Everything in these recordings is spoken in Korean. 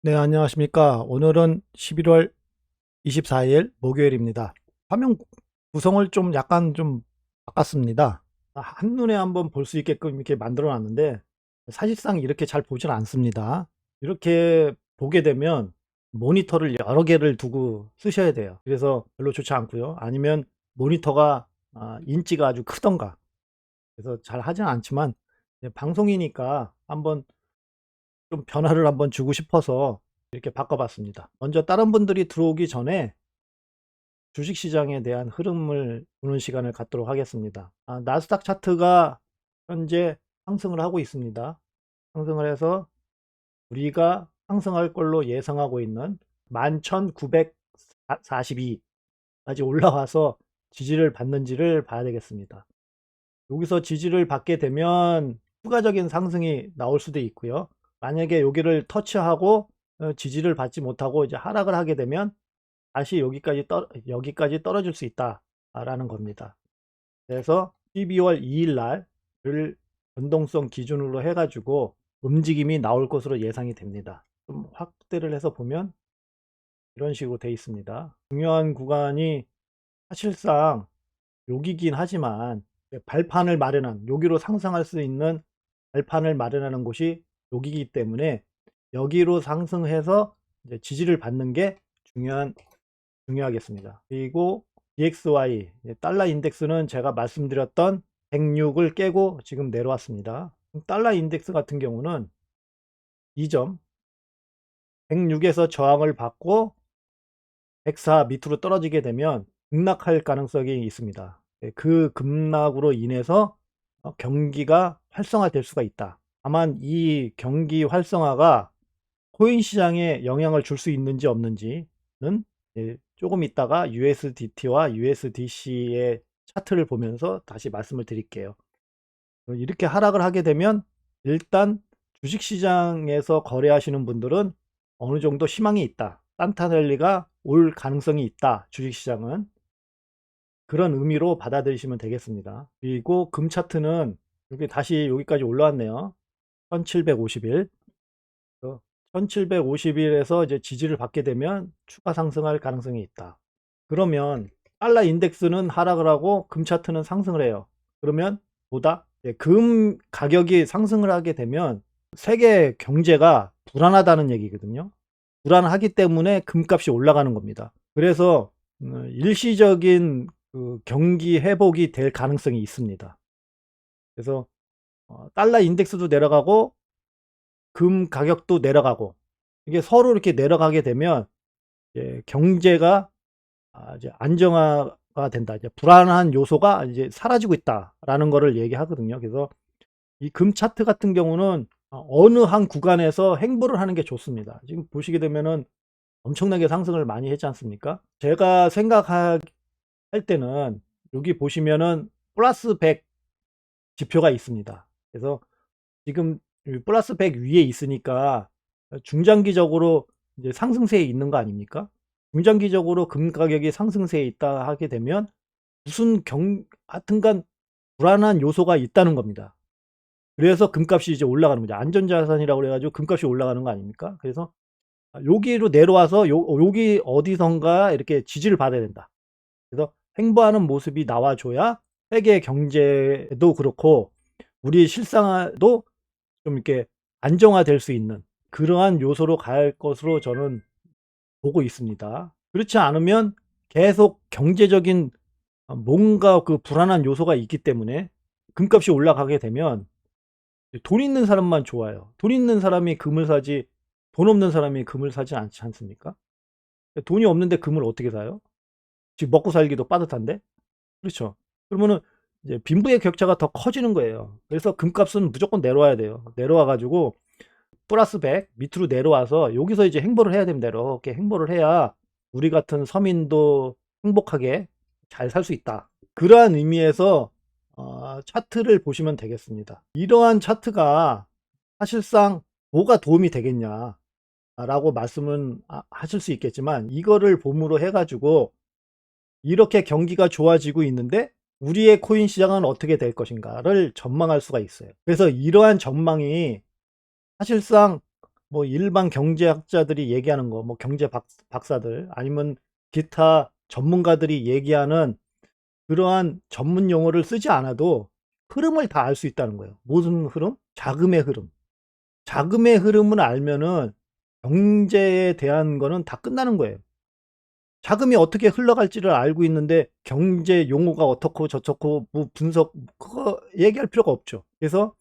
네, 안녕하십니까. 오늘은 11월 24일 목요일입니다. 화면 구성을 좀 약간 좀 바꿨습니다. 한눈에 한번 볼 수 있게끔 이렇게 만들어 놨는데 사실상 이렇게 잘 보질 않습니다. 이렇게 보게 되면 모니터를 여러 개를 두고 쓰셔야 돼요. 그래서 별로 좋지 않고요. 아니면 모니터가 인치가 아주 크던가. 그래서 잘 하진 않지만 방송이니까 한번 좀 변화를 한번 주고 싶어서 이렇게 바꿔봤습니다. 먼저 다른 분들이 들어오기 전에 주식시장에 대한 흐름을 보는 시간을 갖도록 하겠습니다. 나스닥 차트가 현재 상승을 하고 있습니다. 상승을 해서 우리가 상승할 걸로 예상하고 있는 11,942까지 올라와서 지지를 받는지를 봐야 되겠습니다. 여기서 지지를 받게 되면 추가적인 상승이 나올 수도 있고요. 만약에 여기를 터치하고 지지를 받지 못하고 이제 하락을 하게 되면 다시 여기까지 떨어질 수 있다라는 겁니다. 그래서 12월 2일 날을 변동성 기준으로 해가지고 움직임이 나올 것으로 예상이 됩니다. 좀 확대를 해서 보면 이런 식으로 되어 있습니다. 중요한 구간이 사실상 여기긴 하지만 발판을 마련한, 여기로 상승할 수 있는 발판을 마련하는 곳이 여기이기 때문에 여기로 상승해서 이제 지지를 받는 게 중요하겠습니다. 그리고 DXY 달러 인덱스는 제가 말씀드렸던 106을 깨고 지금 내려왔습니다. 달러 인덱스 같은 경우는 이 점 106에서 저항을 받고 104 밑으로 떨어지게 되면 급락할 가능성이 있습니다. 그 급락으로 인해서 경기가 활성화될 수가 있다. 다만 이 경기 활성화가 코인 시장에 영향을 줄 수 있는지 없는지는 조금 있다가 USDT와 USDC의 차트를 보면서 다시 말씀을 드릴게요. 이렇게 하락을 하게 되면 일단 주식시장에서 거래하시는 분들은 어느 정도 희망이 있다. 산타 랠리가 올 가능성이 있다. 주식시장은 그런 의미로 받아들이시면 되겠습니다. 그리고 금 차트는 여기 다시 여기까지 올라왔네요. 1751. 1750일에서 이제 지지를 받게 되면 추가 상승할 가능성이 있다. 그러면 달러 인덱스는 하락을 하고 금 차트는 상승을 해요. 그러면 보다 금 가격이 상승을 하게 되면 세계 경제가 불안하다는 얘기거든요. 불안하기 때문에 금값이 올라가는 겁니다. 그래서 일시적인 그 경기 회복이 될 가능성이 있습니다. 그래서 달러 인덱스도 내려가고 금 가격도 내려가고 이게 서로 이렇게 내려가게 되면 이제 경제가 이제 안정화가 된다. 이제 불안한 요소가 이제 사라지고 있다라는 거를 얘기하거든요. 그래서 이 금 차트 같은 경우는 어느 한 구간에서 행보를 하는 게 좋습니다. 지금 보시게 되면은 엄청나게 상승을 많이 했지 않습니까? 제가 생각할 때는 여기 보시면은 플러스 100 지표가 있습니다. 그래서 지금 플러스 100 위에 있으니까 중장기적으로 이제 상승세에 있는 거 아닙니까? 중장기적으로 금 가격이 상승세에 있다 하게 되면 무슨 하여튼간 불안한 요소가 있다는 겁니다. 그래서 금값이 이제 올라가는 거죠. 안전자산이라고 그래가지고 금값이 올라가는 거 아닙니까? 그래서 여기로 내려와서 여기 어디선가 이렇게 지지를 받아야 된다. 그래서 횡보하는 모습이 나와줘야 세계 경제도 그렇고 우리 실생활도 좀 이렇게 안정화될 수 있는 그러한 요소로 갈 것으로 저는 보고 있습니다. 그렇지 않으면 계속 경제적인 뭔가 그 불안한 요소가 있기 때문에 금값이 올라가게 되면 돈 있는 사람만 좋아요. 돈 있는 사람이 금을 사지 돈 없는 사람이 금을 사지 않지 않습니까? 돈이 없는데 금을 어떻게 사요? 지금 먹고 살기도 빠듯한데? 그렇죠. 그러면은 이제 빈부의 격차가 더 커지는 거예요. 그래서 금값은 무조건 내려와야 돼요. 내려와 가지고 플러스 100 밑으로 내려와서 여기서 이제 행보를 해야 됩니다. 이렇게 행보를 해야 우리 같은 서민도 행복하게 잘 살 수 있다. 그러한 의미에서 차트를 보시면 되겠습니다. 이러한 차트가 사실상 뭐가 도움이 되겠냐 라고 말씀은 하실 수 있겠지만 이거를 봄으로 해가지고 이렇게 경기가 좋아지고 있는데 우리의 코인 시장은 어떻게 될 것인가를 전망할 수가 있어요. 그래서 이러한 전망이 사실상 뭐 일반 경제학자들이 얘기하는 거, 뭐 경제 박사들 아니면 기타 전문가들이 얘기하는 그러한 전문 용어를 쓰지 않아도 흐름을 다 알 수 있다는 거예요. 무슨 흐름? 자금의 흐름. 자금의 흐름을 알면은 경제에 대한 거는 다 끝나는 거예요. 자금이 어떻게 흘러갈지를 알고 있는데 경제 용어가 어떻고 저떻고 뭐 분석 그거 얘기할 필요가 없죠. 그래서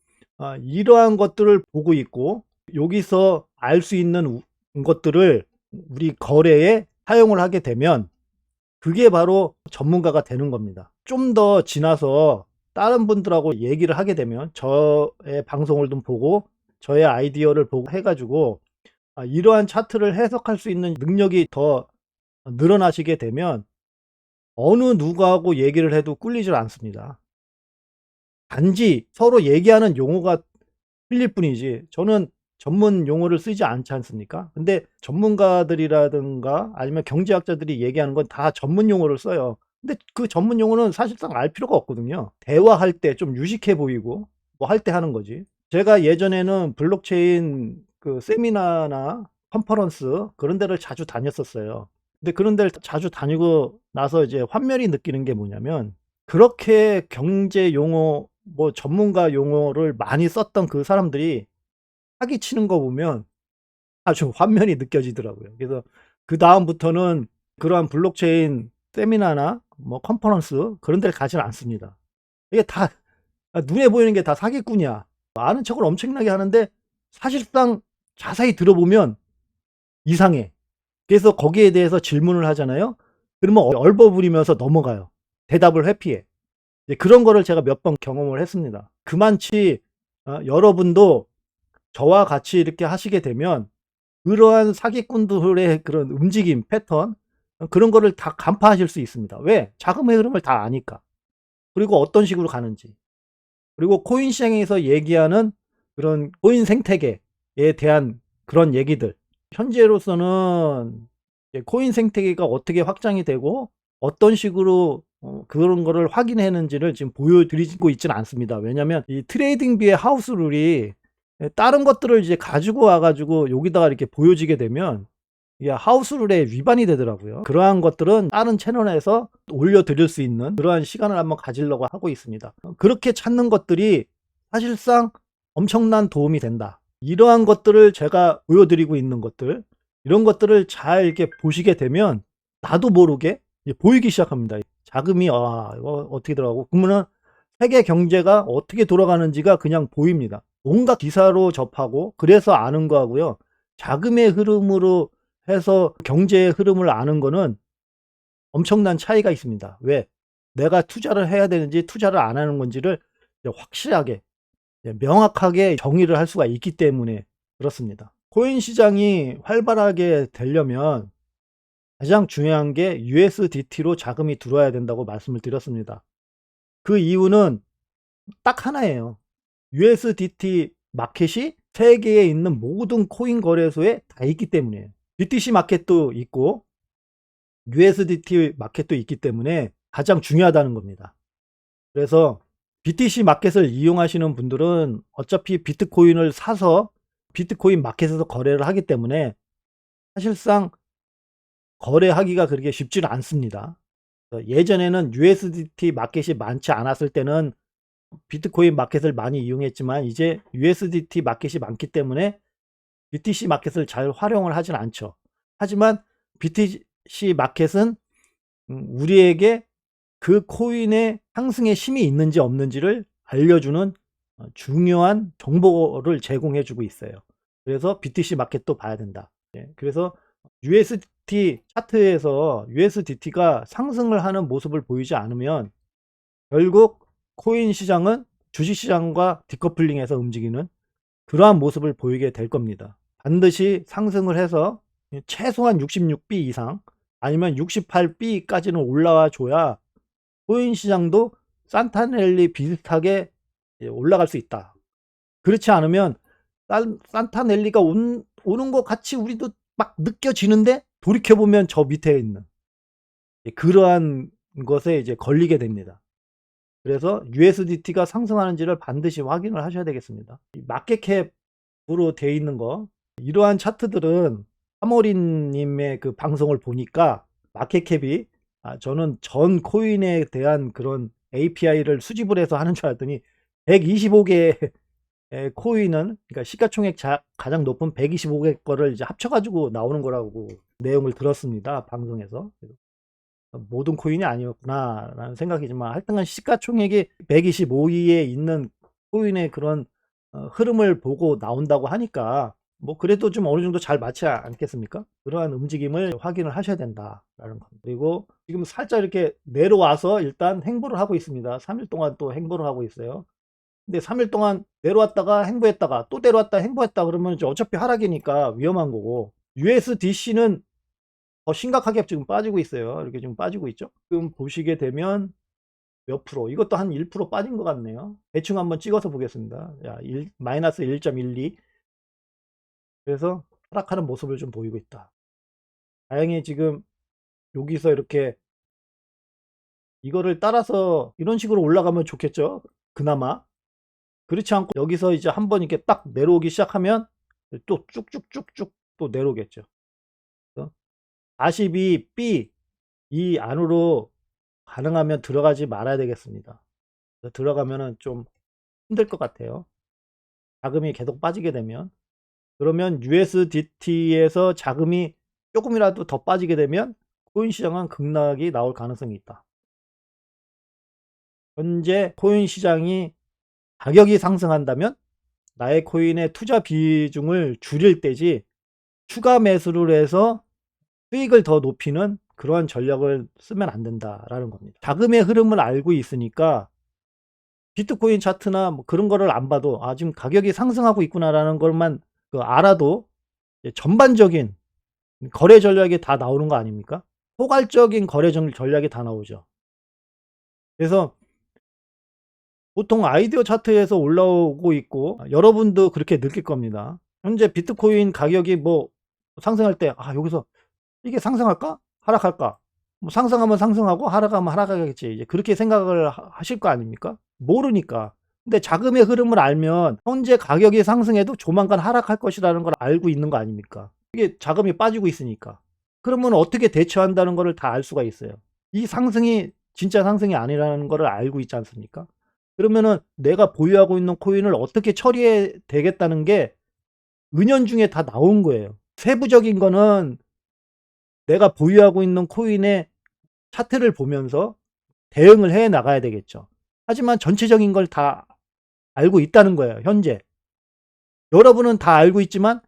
이러한 것들을 보고 있고 여기서 알 수 있는 것들을 우리 거래에 사용을 하게 되면 그게 바로 전문가가 되는 겁니다. 좀 더 지나서 다른 분들하고 얘기를 하게 되면 저의 방송을 좀 보고 저의 아이디어를 보고 해가지고 이러한 차트를 해석할 수 있는 능력이 더 늘어나시게 되면 어느 누구하고 얘기를 해도 꿀리질 않습니다. 단지 서로 얘기하는 용어가 틀릴 뿐이지 저는 전문 용어를 쓰지 않지 않습니까? 근데 전문가들이라든가 아니면 경제학자들이 얘기하는 건 다 전문 용어를 써요. 근데 그 전문 용어는 사실상 알 필요가 없거든요. 대화할 때 좀 유식해 보이고 뭐 할 때 하는 거지. 제가 예전에는 블록체인 그 세미나나 컨퍼런스 그런 데를 자주 다녔었어요. 근데 그런 데를 자주 다니고 나서 이제 환멸이 느끼는 게 뭐냐면 그렇게 경제 용어 뭐 전문가 용어를 많이 썼던 그 사람들이 사기치는 거 보면 아주 환면이 느껴지더라고요. 그래서 그다음부터는 그러한 블록체인 세미나나 뭐 컨퍼런스 그런 데를 가지는 않습니다. 이게 다 눈에 보이는 게 다 사기꾼이야. 아는 척을 엄청나게 하는데 사실상 자세히 들어보면 이상해. 그래서 거기에 대해서 질문을 하잖아요. 그러면 얼버무리면서 넘어가요. 대답을 회피해. 그런 거를 제가 몇 번 경험을 했습니다. 그만치 여러분도 저와 같이 이렇게 하시게 되면 그러한 사기꾼들의 그런 움직임 패턴 그런 거를 다 간파하실 수 있습니다. 왜? 자금의 흐름을 다 아니까. 그리고 어떤 식으로 가는지. 그리고 코인 시장에서 얘기하는 그런 코인 생태계에 대한 그런 얘기들. 현재로서는 코인 생태계가 어떻게 확장이 되고 어떤 식으로 그런 거를 확인했는지를 지금 보여드리고 있지는 않습니다. 왜냐하면 이 트레이딩비의 하우스 룰이 다른 것들을 이제 가지고 와 가지고 여기다가 이렇게 보여지게 되면 이게 하우스 룰에 위반이 되더라고요. 그러한 것들은 다른 채널에서 올려드릴 수 있는 그러한 시간을 한번 가지려고 하고 있습니다. 그렇게 찾는 것들이 사실상 엄청난 도움이 된다. 이러한 것들을 제가 보여드리고 있는 것들 이런 것들을 잘 이렇게 보시게 되면 나도 모르게 보이기 시작합니다. 자금이 이거 어떻게 들어가고 그러면은 세계 경제가 어떻게 돌아가는지가 그냥 보입니다. 온갖 기사로 접하고 그래서 아는 거하고요. 자금의 흐름으로 해서 경제의 흐름을 아는 거는 엄청난 차이가 있습니다. 왜? 내가 투자를 해야 되는지 투자를 안 하는 건지를 확실하게 명확하게 정의를 할 수가 있기 때문에 그렇습니다. 코인 시장이 활발하게 되려면 가장 중요한 게 USDT로 자금이 들어와야 된다고 말씀을 드렸습니다. 그 이유는 딱 하나예요. USDT 마켓이 세계에 있는 모든 코인 거래소에 다 있기 때문이에요. BTC 마켓도 있고 USDT 마켓도 있기 때문에 가장 중요하다는 겁니다. 그래서 BTC 마켓을 이용하시는 분들은 어차피 비트코인을 사서 비트코인 마켓에서 거래를 하기 때문에 사실상 거래하기가 그렇게 쉽지는 않습니다. 예전에는 USDT 마켓이 많지 않았을 때는 비트코인 마켓을 많이 이용했지만 이제 USDT 마켓이 많기 때문에 BTC 마켓을 잘 활용을 하진 않죠. 하지만 BTC 마켓은 우리에게 그 코인의 상승의 힘이 있는지 없는지를 알려주는 중요한 정보를 제공해 주고 있어요. 그래서 BTC 마켓도 봐야 된다. 그래서 USDT 차트에서 USDT가 상승을 하는 모습을 보이지 않으면 결국 코인 시장은 주식 시장과 디커플링해서 움직이는 그러한 모습을 보이게 될 겁니다. 반드시 상승을 해서 최소한 66B 이상 아니면 68B까지는 올라와 줘야 코인 시장도 산타넬리 비슷하게 올라갈 수 있다. 그렇지 않으면 산타넬리가 오는 것 같이 우리도 막 느껴지는데 돌이켜보면 저 밑에 있는 그러한 것에 이제 걸리게 됩니다. 그래서 USDT가 상승하는지를 반드시 확인을 하셔야 되겠습니다. 마켓캡으로 되어 있는 거 이러한 차트들은 하모리님의 그 방송을 보니까 마켓캡이 저는 전 코인에 대한 그런 API를 수집을 해서 하는 줄 알았더니 125개의 코인은, 그러니까 시가총액 가장 높은 125개 거를 이제 합쳐가지고 나오는 거라고 내용을 들었습니다. 방송에서. 모든 코인이 아니었구나라는 생각이지만 하여튼간 시가총액이 125위에 있는 코인의 그런 흐름을 보고 나온다고 하니까 뭐 그래도 좀 어느 정도 잘 맞지 않겠습니까? 그러한 움직임을 확인을 하셔야 된다라는 겁니다. 그리고 지금 살짝 이렇게 내려와서 일단 행보를 하고 있습니다. 3일 동안 또 행보를 하고 있어요. 근데 3일 동안 내려왔다가 행보했다가 또 내려왔다 행보했다 그러면 이제 어차피 하락이니까 위험한 거고, USDC는 더 심각하게 지금 빠지고 있어요. 이렇게 지금 빠지고 있죠. 지금 보시게 되면 몇 프로, 이것도 한 1% 빠진 것 같네요. 대충 한번 찍어서 보겠습니다. 야, 마이너스 1.12. 그래서 하락하는 모습을 좀 보이고 있다. 다행히 지금 여기서 이렇게 이거를 따라서 이런 식으로 올라가면 좋겠죠. 그나마. 그렇지 않고 여기서 이제 한번 이렇게 딱 내려오기 시작하면 또 쭉쭉쭉쭉 또 내려오겠죠. 42B 이 안으로 가능하면 들어가지 말아야 되겠습니다. 들어가면은 좀 힘들 것 같아요. 자금이 계속 빠지게 되면. 그러면 USDT에서 자금이 조금이라도 더 빠지게 되면 코인 시장은 급락이 나올 가능성이 있다. 현재 코인 시장이 가격이 상승한다면 나의 코인의 투자 비중을 줄일 때지 추가 매수를 해서 수익을 더 높이는 그러한 전략을 쓰면 안 된다라는 겁니다. 자금의 흐름을 알고 있으니까 비트코인 차트나 뭐 그런 거를 안 봐도 지금 가격이 상승하고 있구나라는 것만 알아도 전반적인 거래 전략이 다 나오는 거 아닙니까? 포괄적인 거래 전략이 다 나오죠. 그래서 보통 아이디어 차트에서 올라오고 있고 여러분도 그렇게 느낄 겁니다. 현재 비트코인 가격이 뭐 상승할 때 여기서 이게 상승할까? 하락할까? 뭐 상승하면 상승하고 하락하면 하락하겠지. 이제 그렇게 생각을 하실 거 아닙니까? 모르니까. 근데 자금의 흐름을 알면 현재 가격이 상승해도 조만간 하락할 것이라는 걸 알고 있는 거 아닙니까? 이게 자금이 빠지고 있으니까. 그러면 어떻게 대처한다는 것을 다 알 수가 있어요. 이 상승이 진짜 상승이 아니라는 것을 알고 있지 않습니까? 그러면은 내가 보유하고 있는 코인을 어떻게 처리해야 되겠다는 게 은연중에 다 나온 거예요. 세부적인 거는 내가 보유하고 있는 코인의 차트를 보면서 대응을 해 나가야 되겠죠. 하지만 전체적인 걸 다 알고 있다는 거예요. 현재 여러분은 다 알고 있지만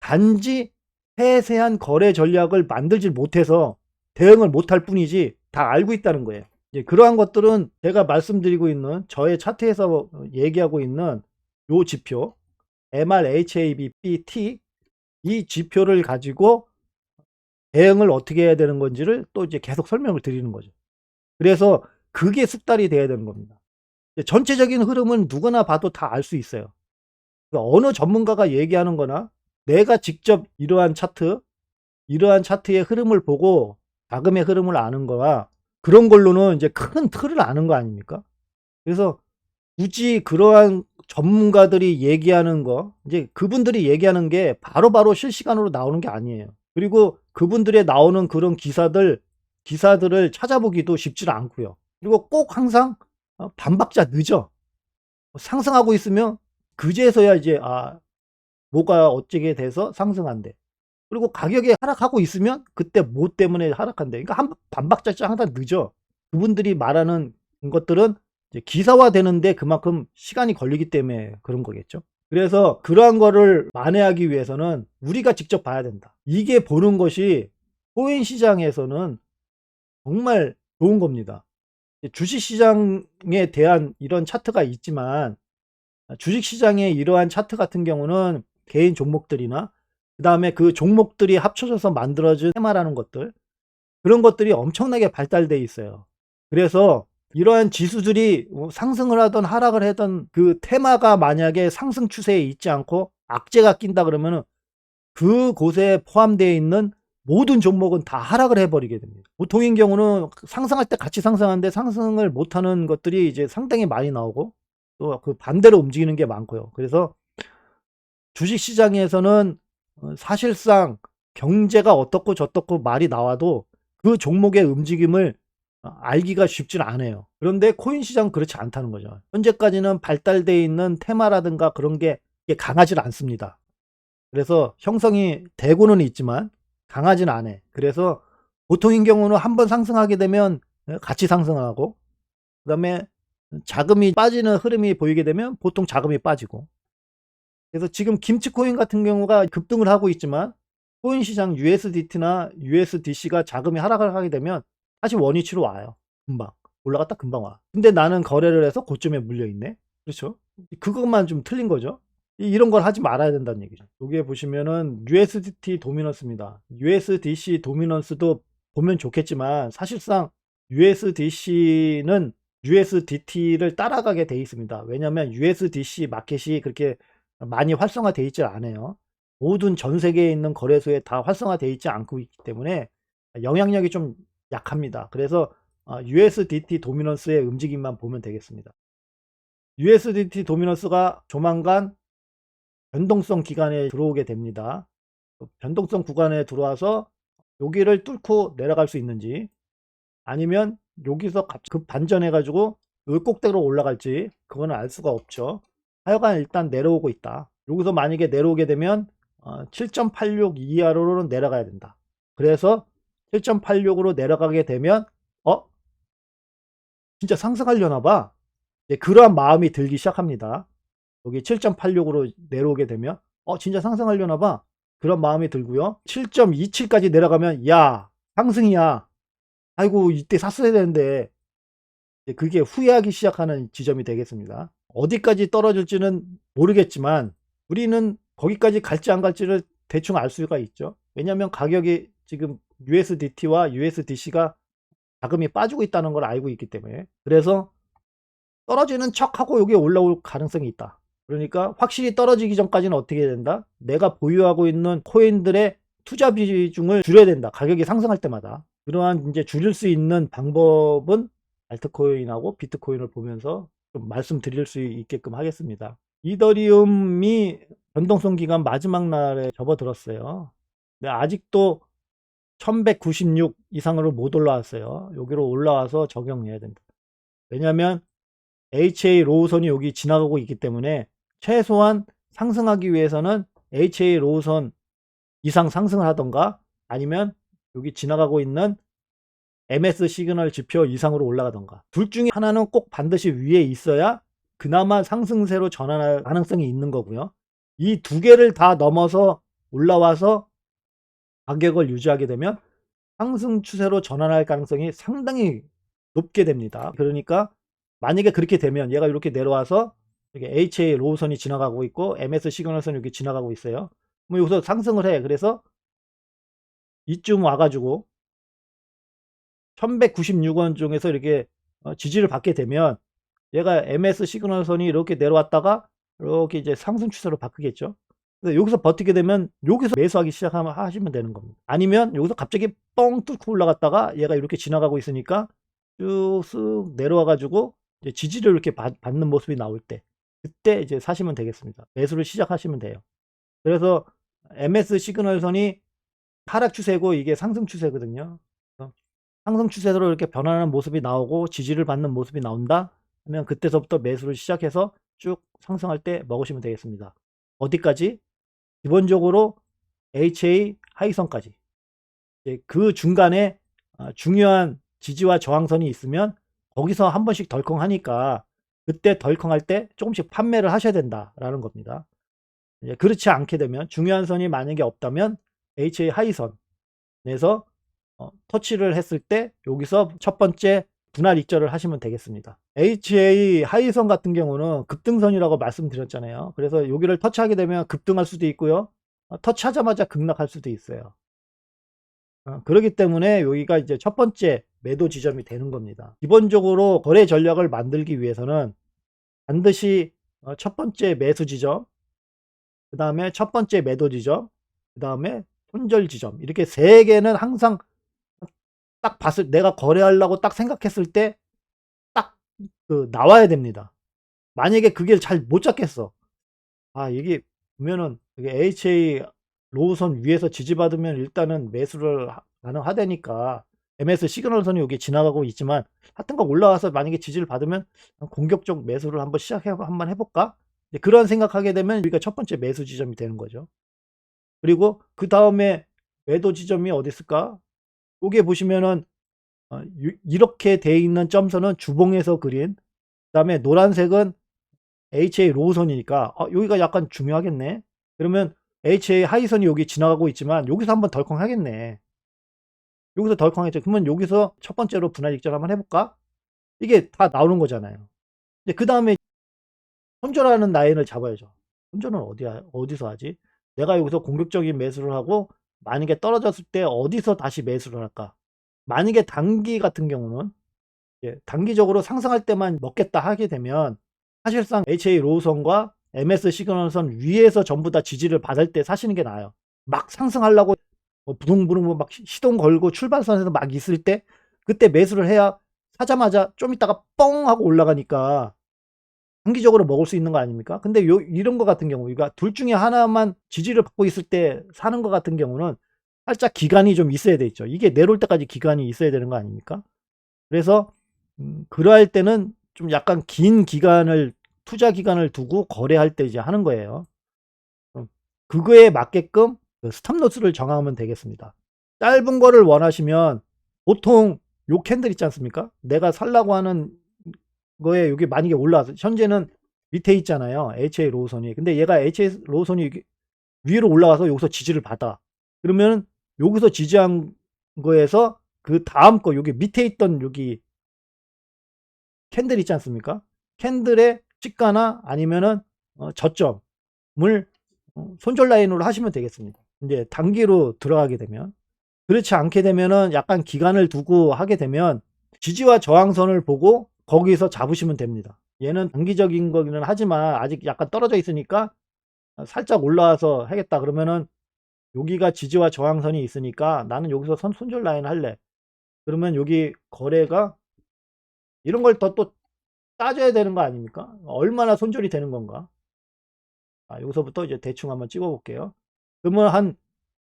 단지 세세한 거래 전략을 만들지 못해서 대응을 못할 뿐이지 다 알고 있다는 거예요. 그러한 것들은 제가 말씀드리고 있는 저의 차트에서 얘기하고 있는 요 지표 MRHABBT 이 지표를 가지고 대응을 어떻게 해야 되는 건지를 또 이제 계속 설명을 드리는 거죠. 그래서 그게 숙달이 돼야 되는 겁니다. 전체적인 흐름은 누구나 봐도 다 알 수 있어요. 그러니까 어느 전문가가 얘기하는 거나 내가 직접 이러한 차트의 흐름을 보고 자금의 흐름을 아는 거와 그런 걸로는 이제 큰 틀을 아는 거 아닙니까? 그래서 굳이 그러한 전문가들이 얘기하는 거, 이제 그분들이 얘기하는 게 바로바로 실시간으로 나오는 게 아니에요. 그리고 그분들의 나오는 그런 기사들을 찾아보기도 쉽지 않고요. 그리고 꼭 항상 반박자 늦어. 상승하고 있으면 그제서야 이제 뭐가 어쩌게 돼서 상승한대. 그리고 가격이 하락하고 있으면 그때 뭐 때문에 하락한대. 그러니까 반박자가 항상 늦어. 그분들이 말하는 것들은 이제 기사화되는데 그만큼 시간이 걸리기 때문에 그런 거겠죠. 그래서 그러한 거를 만회하기 위해서는 우리가 직접 봐야 된다. 이게 보는 것이 코인 시장에서는 정말 좋은 겁니다. 주식시장에 대한 이런 차트가 있지만 주식시장의 이러한 차트 같은 경우는 개인 종목들이나 그 다음에 그 종목들이 합쳐져서 만들어진 테마라는 것들, 그런 것들이 엄청나게 발달되어 있어요. 그래서 이러한 지수들이 상승을 하던 하락을 하던 그 테마가 만약에 상승 추세에 있지 않고 악재가 낀다 그러면은 그곳에 포함되어 있는 모든 종목은 다 하락을 해버리게 됩니다. 보통인 경우는 상승할 때 같이 상승하는데 상승을 못하는 것들이 이제 상당히 많이 나오고 또 그 반대로 움직이는 게 많고요. 그래서 주식시장에서는 사실상 경제가 어떻고 저떻고 말이 나와도 그 종목의 움직임을 알기가 쉽진 않아요. 그런데 코인 시장은 그렇지 않다는 거죠. 현재까지는 발달되어 있는 테마라든가 그런 게 강하질 않습니다. 그래서 형성이 되고는 있지만 강하진 않아. 그래서 보통인 경우는 한번 상승하게 되면 같이 상승하고, 그 다음에 자금이 빠지는 흐름이 보이게 되면 보통 자금이 빠지고. 그래서 지금 김치코인 같은 경우가 급등을 하고 있지만 코인 시장 USDT나 USDC가 자금이 하락을 하게 되면 다시 원위치로 와요. 금방 올라갔다 금방 와. 근데 나는 거래를 해서 고점에 물려 있네. 그렇죠? 그것만 좀 틀린 거죠. 이런 걸 하지 말아야 된다는 얘기죠. 여기에 보시면은 USDT 도미넌스입니다. USDC 도미넌스도 보면 좋겠지만 사실상 USDC는 USDT를 따라가게 돼 있습니다. 왜냐하면 USDC 마켓이 그렇게 많이 활성화되어 있지 않아요. 모든 전 세계에 있는 거래소에 다 활성화되어 있지 않고 있기 때문에 영향력이 좀 약합니다. 그래서 USDT 도미넌스의 움직임만 보면 되겠습니다. USDT 도미넌스가 조만간 변동성 기간에 들어오게 됩니다. 변동성 구간에 들어와서 여기를 뚫고 내려갈 수 있는지, 아니면 여기서 급 반전해 가지고 여기 꼭대기로 올라갈지 그거는 알 수가 없죠. 하여간 일단 내려오고 있다. 여기서 만약에 내려오게 되면 7.86 이하로는 내려가야 된다. 그래서 7.86으로 내려가게 되면 진짜 상승하려나 봐. 그러한 마음이 들기 시작합니다. 여기 7.86으로 내려오게 되면 진짜 상승하려나 봐. 그런 마음이 들고요. 7.27까지 내려가면 야 상승이야. 아이고 이때 샀어야 되는데, 그게 후회하기 시작하는 지점이 되겠습니다. 어디까지 떨어질지는 모르겠지만 우리는 거기까지 갈지 안 갈지를 대충 알 수가 있죠. 왜냐하면 가격이 지금 USDT와 USDC가 자금이 빠지고 있다는 걸 알고 있기 때문에. 그래서 떨어지는 척하고 여기에 올라올 가능성이 있다. 그러니까 확실히 떨어지기 전까지는 어떻게 해야 된다? 내가 보유하고 있는 코인들의 투자 비중을 줄여야 된다. 가격이 상승할 때마다. 그러한 이제 줄일 수 있는 방법은 알트코인하고 비트코인을 보면서 좀 말씀드릴 수 있게끔 하겠습니다. 이더리움이 변동성 기간 마지막 날에 접어들었어요. 근데 아직도 1196 이상으로 못 올라왔어요. 여기로 올라와서 적용해야 된다. 왜냐하면 HA 로우선이 여기 지나가고 있기 때문에 최소한 상승하기 위해서는 HA 로우선 이상 상승을 하던가, 아니면 여기 지나가고 있는 MS 시그널 지표 이상으로 올라가던가, 둘 중에 하나는 꼭 반드시 위에 있어야 그나마 상승세로 전환할 가능성이 있는 거고요. 이 두 개를 다 넘어서 올라와서 가격을 유지하게 되면 상승 추세로 전환할 가능성이 상당히 높게 됩니다. 그러니까 만약에 그렇게 되면 얘가 이렇게 내려와서 이렇게 HA 로우선이 지나가고 있고 MS 시그널선이 이렇게 지나가고 있어요. 뭐 여기서 상승을 해. 그래서 이쯤 와가지고 1196원 중에서 이렇게 지지를 받게 되면 얘가 MS 시그널선이 이렇게 내려왔다가 이렇게 이제 상승 추세로 바뀌겠죠. 여기서 버티게 되면 여기서 매수하기 시작하면 하시면 되는 겁니다. 아니면 여기서 갑자기 뻥 뚫고 올라갔다가 얘가 이렇게 지나가고 있으니까 쭉 내려와 가지고 이제 지지를 이렇게 받는 모습이 나올 때, 그때 이제 사시면 되겠습니다. 매수를 시작하시면 돼요. 그래서 MS 시그널선이 하락 추세고 이게 상승 추세거든요. 상승 추세로 이렇게 변하는 모습이 나오고 지지를 받는 모습이 나온다 하면 그때서부터 매수를 시작해서 쭉 상승할 때 먹으시면 되겠습니다. 어디까지? 기본적으로 HA 하이선까지. 그 중간에 중요한 지지와 저항선이 있으면 거기서 한 번씩 덜컹하니까 그때 덜컹할 때 조금씩 판매를 하셔야 된다라는 겁니다. 그렇지 않게 되면 중요한 선이 만약에 없다면 HA 하이선에서 터치를 했을 때 여기서 첫 번째 분할 익절을 하시면 되겠습니다. HA 하이선 같은 경우는 급등선이라고 말씀드렸잖아요. 그래서 여기를 터치하게 되면 급등할 수도 있고요. 터치하자마자 급락할 수도 있어요. 그렇기 때문에 여기가 이제 첫 번째 매도 지점이 되는 겁니다. 기본적으로 거래 전략을 만들기 위해서는 반드시 첫 번째 매수 지점, 그 다음에 첫 번째 매도 지점, 그 다음에 손절 지점, 이렇게 세 개는 항상 딱 봤을, 내가 거래하려고 딱 생각했을 때 딱 나와야 됩니다. 만약에 그게 잘 못 잡겠어. 이게 보면은 이게 HA 로우선 위에서 지지받으면 일단은 매수를 가능하다니까. MS 시그널선이 여기 지나가고 있지만 하여튼간 올라와서 만약에 지지를 받으면 공격적 매수를 한번 한번 해볼까? 그런 생각하게 되면 우리가 첫 번째 매수 지점이 되는 거죠. 그리고 그 다음에 매도 지점이 어디 있을까? 여기에 보시면은 이렇게 돼 있는 점선은 주봉에서 그린, 그 다음에 노란색은 HA 로우선이니까 여기가 약간 중요하겠네. 그러면 HA 하이선이 여기 지나가고 있지만 여기서 한번 덜컹 하겠네. 여기서 덜컹 했죠. 그러면 여기서 첫 번째로 분할 익절 한번 해볼까? 이게 다 나오는 거잖아요. 근데 그 다음에 손절하는 라인을 잡아야죠. 손절은 어디서 하지? 내가 여기서 공격적인 매수를 하고 만약에 떨어졌을 때 어디서 다시 매수를 할까? 만약에 단기 같은 경우는 단기적으로 상승할 때만 먹겠다 하게 되면 사실상 HA 로우선과 MS 시그널선 위에서 전부 다 지지를 받을 때 사시는 게 나아요. 막 상승하려고 부릉부릉 막 시동 걸고 출발선에서 막 있을 때 그때 매수를 해야 사자마자 좀 있다가 뻥 하고 올라가니까 단기적으로 먹을 수 있는 거 아닙니까? 근데 이런 거 같은 경우, 그러니까 둘 중에 하나만 지지를 받고 있을 때 사는 거 같은 경우는 살짝 기간이 좀 있어야 되죠. 이게 내려올 때까지 기간이 있어야 되는 거 아닙니까? 그래서 그러할 때는 좀 약간 긴 기간을, 투자 기간을 두고 거래할 때 이제 하는 거예요. 그거에 맞게끔 그 스탑로스를 정하면 되겠습니다. 짧은 거를 원하시면 보통 요 캔들 있지 않습니까? 내가 살라고 하는 거에 여기 만약에 올라와서 현재는 밑에 있잖아요. HA 로우선이. 근데 얘가 HA 로우선이 위로 올라와서 여기서 지지를 받아. 그러면 여기서 지지한 거에서 그 다음 거 여기 밑에 있던 여기 캔들 있지 않습니까? 캔들의 시가나 아니면은 저점을 손절 라인으로 하시면 되겠습니다. 이제 단기로 들어가게 되면. 그렇지 않게 되면은 약간 기간을 두고 하게 되면 지지와 저항선을 보고 거기서 잡으시면 됩니다. 얘는 단기적인 거기는 하지만 아직 약간 떨어져 있으니까 살짝 올라와서 하겠다 그러면은 여기가 지지와 저항선이 있으니까 나는 여기서 손절 라인 할래. 그러면 여기 거래가 이런 걸 또 따져야 되는 거 아닙니까? 얼마나 손절이 되는 건가? 여기서부터 이제 대충 한번 찍어 볼게요. 그러면 한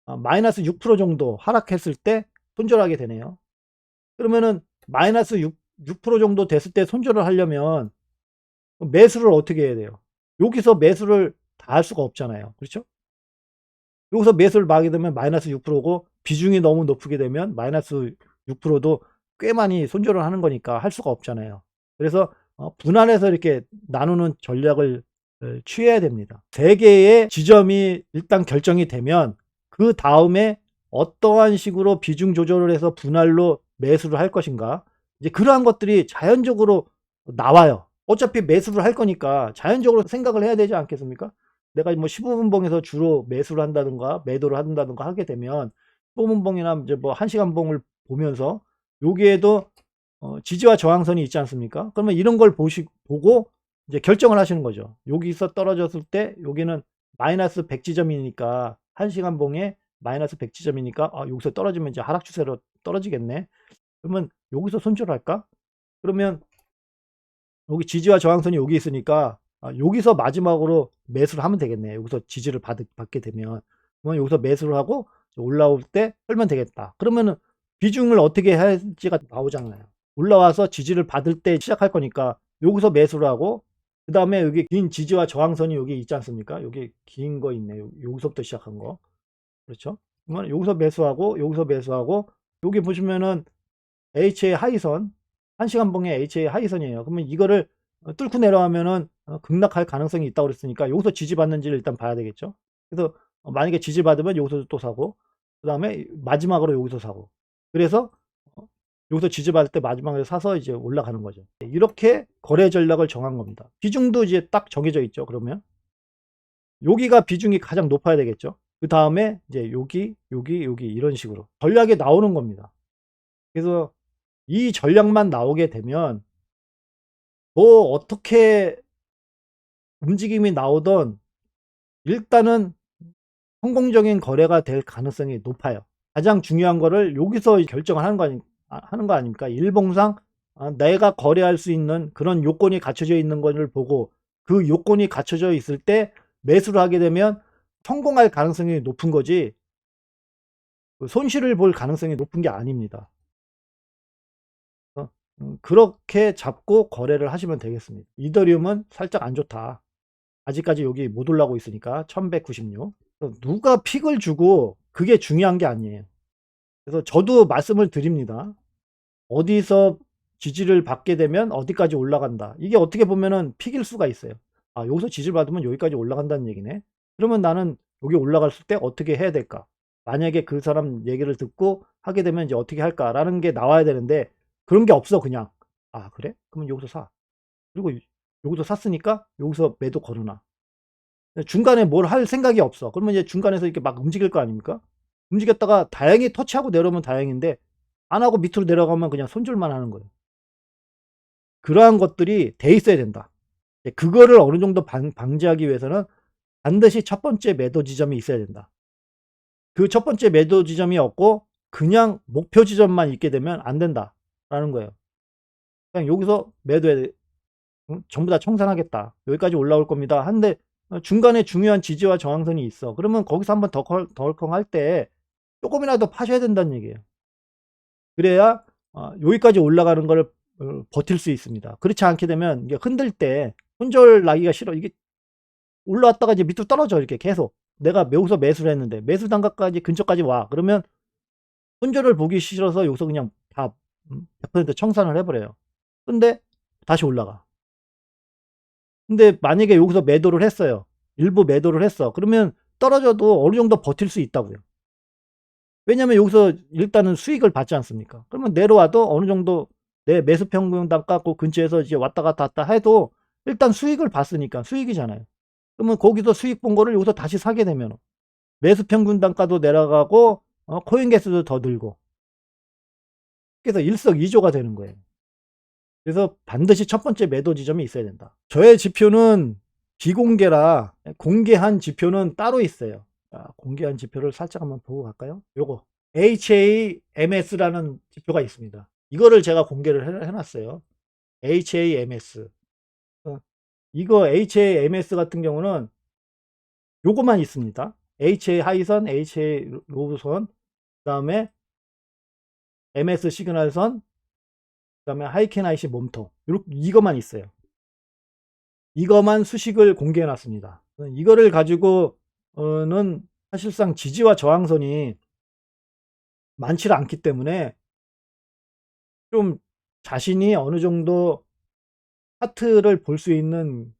마이너스 6% 정도 하락했을 때 손절하게 되네요. 그러면은 마이너스 6% 정도 됐을 때 손절을 하려면 매수를 어떻게 해야 돼요? 여기서 매수를 다 할 수가 없잖아요. 그렇죠? 여기서 매수를 하게 되면 마이너스 6%고 비중이 너무 높게 되면 마이너스 6%도 꽤 많이 손절을 하는 거니까 할 수가 없잖아요. 그래서 분할해서 이렇게 나누는 전략을 취해야 됩니다. 세 개의 지점이 일단 결정이 되면 그 다음에 어떠한 식으로 비중 조절을 해서 분할로 매수를 할 것인가, 이제 그러한 것들이 자연적으로 나와요. 어차피 매수를 할 거니까 자연적으로 생각을 해야 되지 않겠습니까? 내가 뭐 15분봉에서 주로 매수를 한다든가 매도를 한다든가 하게 되면 15분봉이나 이제 뭐 1시간 봉을 보면서 여기에도 지지와 저항선이 있지 않습니까? 그러면 이런 걸 보고 이제 결정을 하시는 거죠. 여기서 떨어졌을 때 여기는 마이너스 100지점이니까 1시간 봉에 마이너스 100지점이니까 여기서 떨어지면 이제 하락 추세로 떨어지겠네. 그러면 여기서 손절할까? 그러면 여기 지지와 저항선이 여기 있으니까 여기서 마지막으로 매수를 하면 되겠네. 여기서 지지를 받게 되면. 그러면 여기서 매수를 하고 올라올 때 풀면 되겠다. 그러면은 비중을 어떻게 할지가 나오잖아요. 올라와서 지지를 받을 때 시작할 거니까 여기서 매수를 하고, 그 다음에 여기 긴 지지와 저항선이 여기 있지 않습니까? 여기 긴 거 있네. 여기서부터 시작한 거. 그렇죠? 그러면 여기서 매수하고 여기서 매수하고, 여기 보시면은 HA 하이선, 1시간 봉의 HA 하이선이에요. 그러면 이거를 뚫고 내려가면은 급락할 가능성이 있다고 그랬으니까 여기서 지지받는지를 일단 봐야 되겠죠. 그래서 만약에 지지받으면 여기서 또 사고, 그 다음에 마지막으로 여기서 사고, 그래서 여기서 지지받을 때 마지막에 사서 이제 올라가는 거죠. 이렇게 거래 전략을 정한 겁니다. 비중도 이제 딱 정해져 있죠. 그러면 여기가 비중이 가장 높아야 되겠죠. 그 다음에 이제 여기 이런 식으로 전략이 나오는 겁니다. 그래서 이 전략만 나오게 되면 뭐 어떻게 움직임이 나오던 일단은 성공적인 거래가 될 가능성이 높아요. 가장 중요한 거를 여기서 결정을 하는 거 아닙니까? 일봉상 내가 거래할 수 있는 그런 요건이 갖춰져 있는 것을 보고 그 요건이 갖춰져 있을 때 매수를 하게 되면 성공할 가능성이 높은 거지 그 손실을 볼 가능성이 높은 게 아닙니다. 그렇게 잡고 거래를 하시면 되겠습니다. 이더리움은 살짝 안 좋다. 아직까지 여기 못 올라오고 있으니까 1196. 누가 픽을 주고 그게 중요한 게 아니에요. 그래서 저도 말씀을 드립니다. 어디서 지지를 받게 되면 어디까지 올라간다. 이게 어떻게 보면은 픽일 수가 있어요. 아, 여기서 지지를 받으면 여기까지 올라간다는 얘기네. 그러면 나는 여기 올라갔을 때 어떻게 해야 될까? 만약에 그 사람 얘기를 듣고 하게 되면 이제 어떻게 할까라는 게 나와야 되는데 그런 게 없어 그냥. 아, 그래? 그러면 여기서 사. 그리고 여기서 샀으니까 여기서 매도 걸어놔. 중간에 뭘 할 생각이 없어. 그러면 이제 중간에서 이렇게 막 움직일 거 아닙니까? 움직였다가 다행히 터치하고 내려오면 다행인데 안 하고 밑으로 내려가면 그냥 손절만 하는 거예요. 그러한 것들이 돼 있어야 된다. 그거를 어느 정도 방지하기 위해서는 반드시 첫 번째 매도 지점이 있어야 된다. 그 첫 번째 매도 지점이 없고 그냥 목표 지점만 있게 되면 안 된다라는 거예요. 그냥 여기서 매도해 전부 다 청산하겠다. 여기까지 올라올 겁니다. 한데 중간에 중요한 지지와 저항선이 있어. 그러면 거기서 한번 덜컹할 때 조금이라도 파셔야 된다는 얘기예요. 그래야 여기까지 올라가는 걸 버틸 수 있습니다. 그렇지 않게 되면 이게 흔들 때 손절 나기가 싫어. 이게 올라왔다가 이제 밑으로 떨어져 이렇게 계속. 내가 여기서 매수를 했는데 매수 단가까지 근처까지 와. 그러면 손절을 보기 싫어서 여기서 그냥 다 100% 청산을 해버려요. 근데 다시 올라가. 근데 만약에 여기서 매도를 했어요. 일부 매도를 했어. 그러면 떨어져도 어느 정도 버틸 수 있다고요. 왜냐면 여기서 일단은 수익을 받지 않습니까? 그러면 내려와도 어느 정도 내 매수 평균 단가 그 근처에서 이제 왔다 갔다 해도 일단 수익을 봤으니까 수익이잖아요. 그러면 거기서 수익 본 거를 여기서 다시 사게 되면 매수 평균 단가도 내려가고 코인 개수도 더 늘고 그래서 일석이조가 되는 거예요. 그래서 반드시 첫 번째 매도 지점이 있어야 된다. 저의 지표는 비공개라 공개한 지표는 따로 있어요. 자, 공개한 지표를 살짝 한번 보고 갈까요? 요거 HAMS라는 지표가 있습니다. 이거를 제가 공개를 해놨어요. HAMS. 이거 HAMS 같은 경우는 요거만 있습니다. HA 하이선, HA 로우선, 그 다음에 MS 시그널선, 그 다음에 하이켄 IC 몸통. 이거만 있어요. 이거만 수식을 공개해 놨습니다. 이거를 가지고는 사실상 지지와 저항선이 많지 않기 때문에 좀 자신이 어느 정도 차트를 볼 수 있는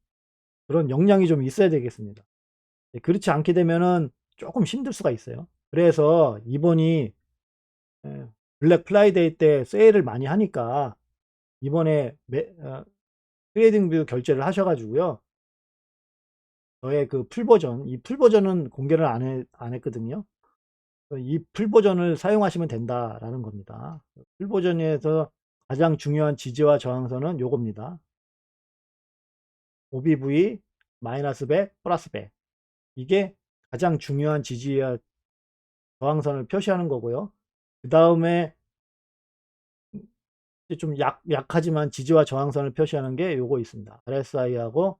그런 역량이 좀 있어야 되겠습니다. 그렇지 않게 되면은 조금 힘들 수가 있어요. 그래서 이번이 블랙 프라이데이 때 세일을 많이 하니까 이번에 트레이딩 뷰 결제를 하셔가지고요. 저의 그 풀버전, 이 풀버전은 공개를 안 했거든요. 이 풀버전을 사용하시면 된다라는 겁니다. 풀버전에서 가장 중요한 지지와 저항선은 요겁니다. OBV 마이너스 100 플러스 100 이게 가장 중요한 지지와 저항선을 표시하는 거고요. 그 다음에 좀 약하지만 지지와 저항선을 표시하는 게 요거 있습니다. RSI하고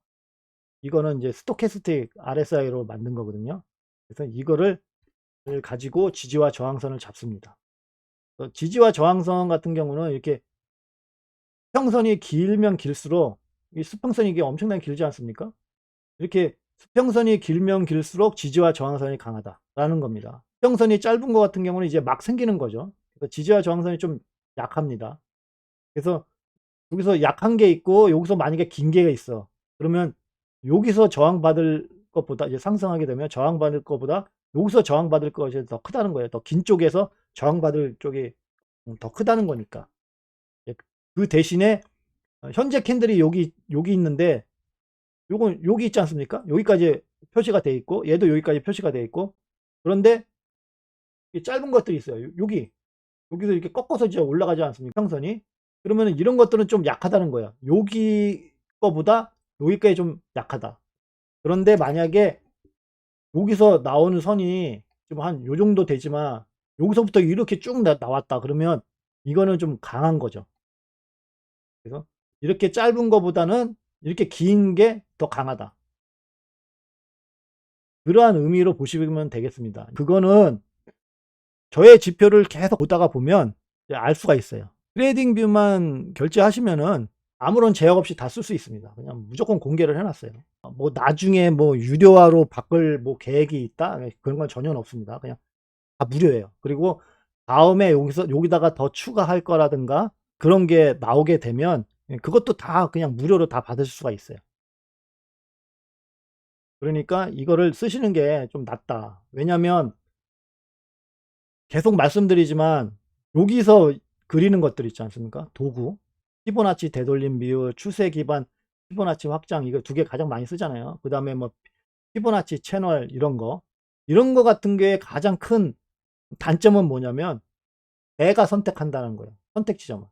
이거는 이제 스토캐스틱 RSI로 만든 거거든요. 그래서 이거를 가지고 지지와 저항선을 잡습니다. 지지와 저항선 같은 경우는 이렇게 수평선이 길면 길수록 이 수평선이 이게 엄청나게 길지 않습니까? 이렇게 수평선이 길면 길수록 지지와 저항선이 강하다라는 겁니다. 수평선이 짧은 것 같은 경우는 이제 막 생기는 거죠. 그래서 지지와 저항선이 좀 약합니다. 그래서 여기서 약한 게 있고 여기서 만약에 긴 게 있어. 그러면 여기서 저항받을 것보다 이제 상승하게 되면 저항받을 것보다 여기서 저항받을 것이 더 크다는 거예요. 더 긴 쪽에서 저항받을 쪽이 더 크다는 거니까. 그 대신에 현재 캔들이 여기 있는데 요건 여기 있지 않습니까? 여기까지 표시가 돼 있고 얘도 여기까지 표시가 돼 있고 그런데 짧은 것들이 있어요. 여기서 이렇게 꺾어서 이제 올라가지 않습니까? 평선이. 그러면 이런 것들은 좀 약하다는 거야. 여기 거보다 여기까지 좀 약하다. 그런데 만약에 여기서 나오는 선이 좀 한 요 정도 되지만 여기서부터 이렇게 쭉 나왔다. 그러면 이거는 좀 강한 거죠. 그래서 이렇게 짧은 거보다는 이렇게 긴 게 더 강하다. 그러한 의미로 보시면 되겠습니다. 그거는 저의 지표를 계속 보다가 보면 알 수가 있어요. 트레이딩 뷰만 결제하시면은 아무런 제약 없이 다 쓸 수 있습니다. 그냥 무조건 공개를 해 놨어요. 뭐 나중에 뭐 유료화로 바꿀 뭐 계획이 있다? 그런 건 전혀 없습니다. 그냥 다 무료예요. 그리고 다음에 여기다가 더 추가할 거라든가 그런 게 나오게 되면 그것도 다 그냥 무료로 다 받으실 수가 있어요. 그러니까 이거를 쓰시는 게 좀 낫다. 왜냐면 계속 말씀드리지만 여기서 그리는 것들 있지 않습니까? 도구, 피보나치 되돌림 비율, 추세 기반 피보나치 확장, 이거 두 개 가장 많이 쓰잖아요. 그 다음에 뭐 피보나치 채널 이런 거 같은 게 가장 큰 단점은 뭐냐면 내가 선택한다는 거예요. 선택 지점을.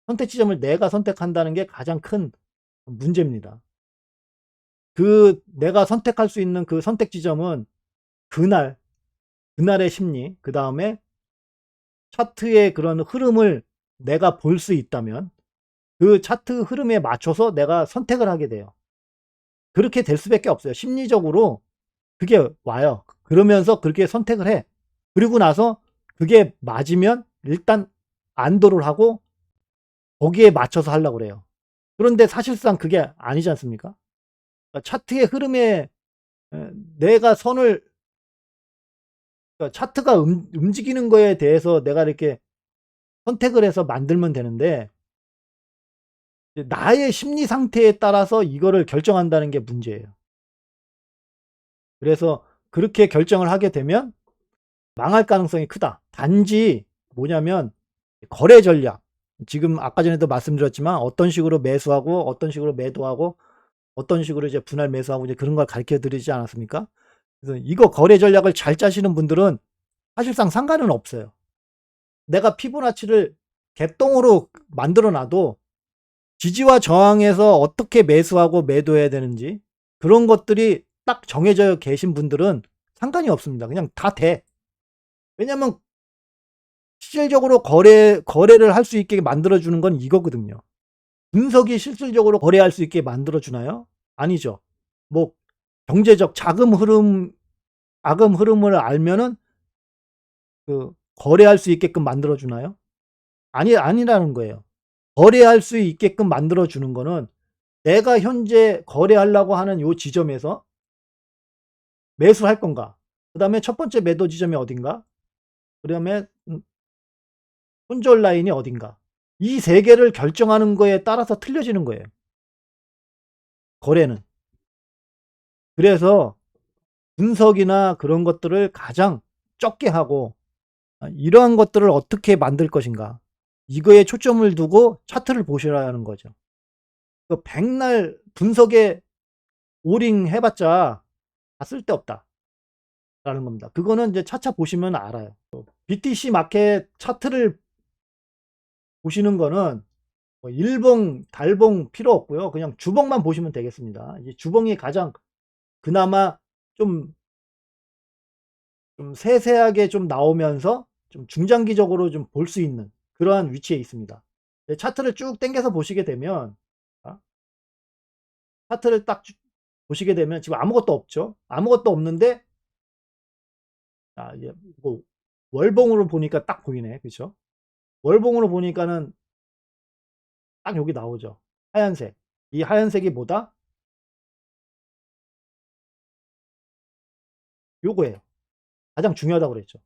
선택 지점을 내가 선택한다는 게 가장 큰 문제입니다. 그 내가 선택할 수 있는 그 선택 지점은 그날의 심리, 그 다음에 차트의 그런 흐름을 내가 볼 수 있다면 그 차트 흐름에 맞춰서 내가 선택을 하게 돼요. 그렇게 될 수밖에 없어요. 심리적으로 그게 와요. 그러면서 그렇게 선택을 해. 그리고 나서 그게 맞으면 일단 안도를 하고 거기에 맞춰서 하려고 그래요. 그런데 사실상 그게 아니지 않습니까? 그러니까 차트의 흐름에 내가 선을, 그러니까 차트가 움직이는 거에 대해서 내가 이렇게 선택을 해서 만들면 되는데 나의 심리 상태에 따라서 이거를 결정한다는 게 문제예요. 그래서 그렇게 결정을 하게 되면 망할 가능성이 크다. 단지 뭐냐면 거래 전략. 지금 아까 전에도 말씀드렸지만 어떤 식으로 매수하고 어떤 식으로 매도하고 어떤 식으로 이제 분할 매수하고 이제 그런 걸 가르쳐 드리지 않았습니까? 그래서 이거 거래 전략을 잘 짜시는 분들은 사실상 상관은 없어요. 내가 피보나치를 갭동으로 만들어 놔도 지지와 저항에서 어떻게 매수하고 매도해야 되는지 그런 것들이 딱 정해져 계신 분들은 상관이 없습니다. 그냥 다 돼. 왜냐면 실질적으로 거래를 할 수 있게 만들어 주는 건 이거거든요. 분석이 실질적으로 거래할 수 있게 만들어 주나요? 아니죠. 뭐 경제적 자금 흐름을 알면은 그 거래할 수 있게끔 만들어 주나요? 아니라는 거예요. 거래할 수 있게끔 만들어 주는 거는 내가 현재 거래하려고 하는 요 지점에서 매수할 건가? 그다음에 첫 번째 매도 지점이 어딘가? 그다음에 손절 라인이 어딘가? 이 세 개를 결정하는 거에 따라서 틀려지는 거예요. 거래는. 그래서 분석이나 그런 것들을 가장 적게 하고 이러한 것들을 어떻게 만들 것인가? 이거에 초점을 두고 차트를 보시라는 거죠. 그 백날 분석에 오링 해봤자 다 쓸데없다라는 겁니다. 그거는 이제 차차 보시면 알아요. BTC 마켓 차트를 보시는 거는 뭐 일봉, 달봉 필요 없고요. 그냥 주봉만 보시면 되겠습니다. 이제 주봉이 가장 그나마 좀, 좀 세세하게 좀 나오면서 좀 중장기적으로 좀 볼 수 있는 그러한 위치에 있습니다. 차트를 쭉 당겨서 보시게 되면 차트를 딱 보시게 되면 지금 아무것도 없죠. 아무것도 없는데 이제 뭐 월봉으로 보니까 딱 보이네. 그렇죠? 월봉으로 보니까는 딱 여기 나오죠. 하얀색. 이 하얀색이 뭐다? 요거예요. 가장 중요하다고 그랬죠.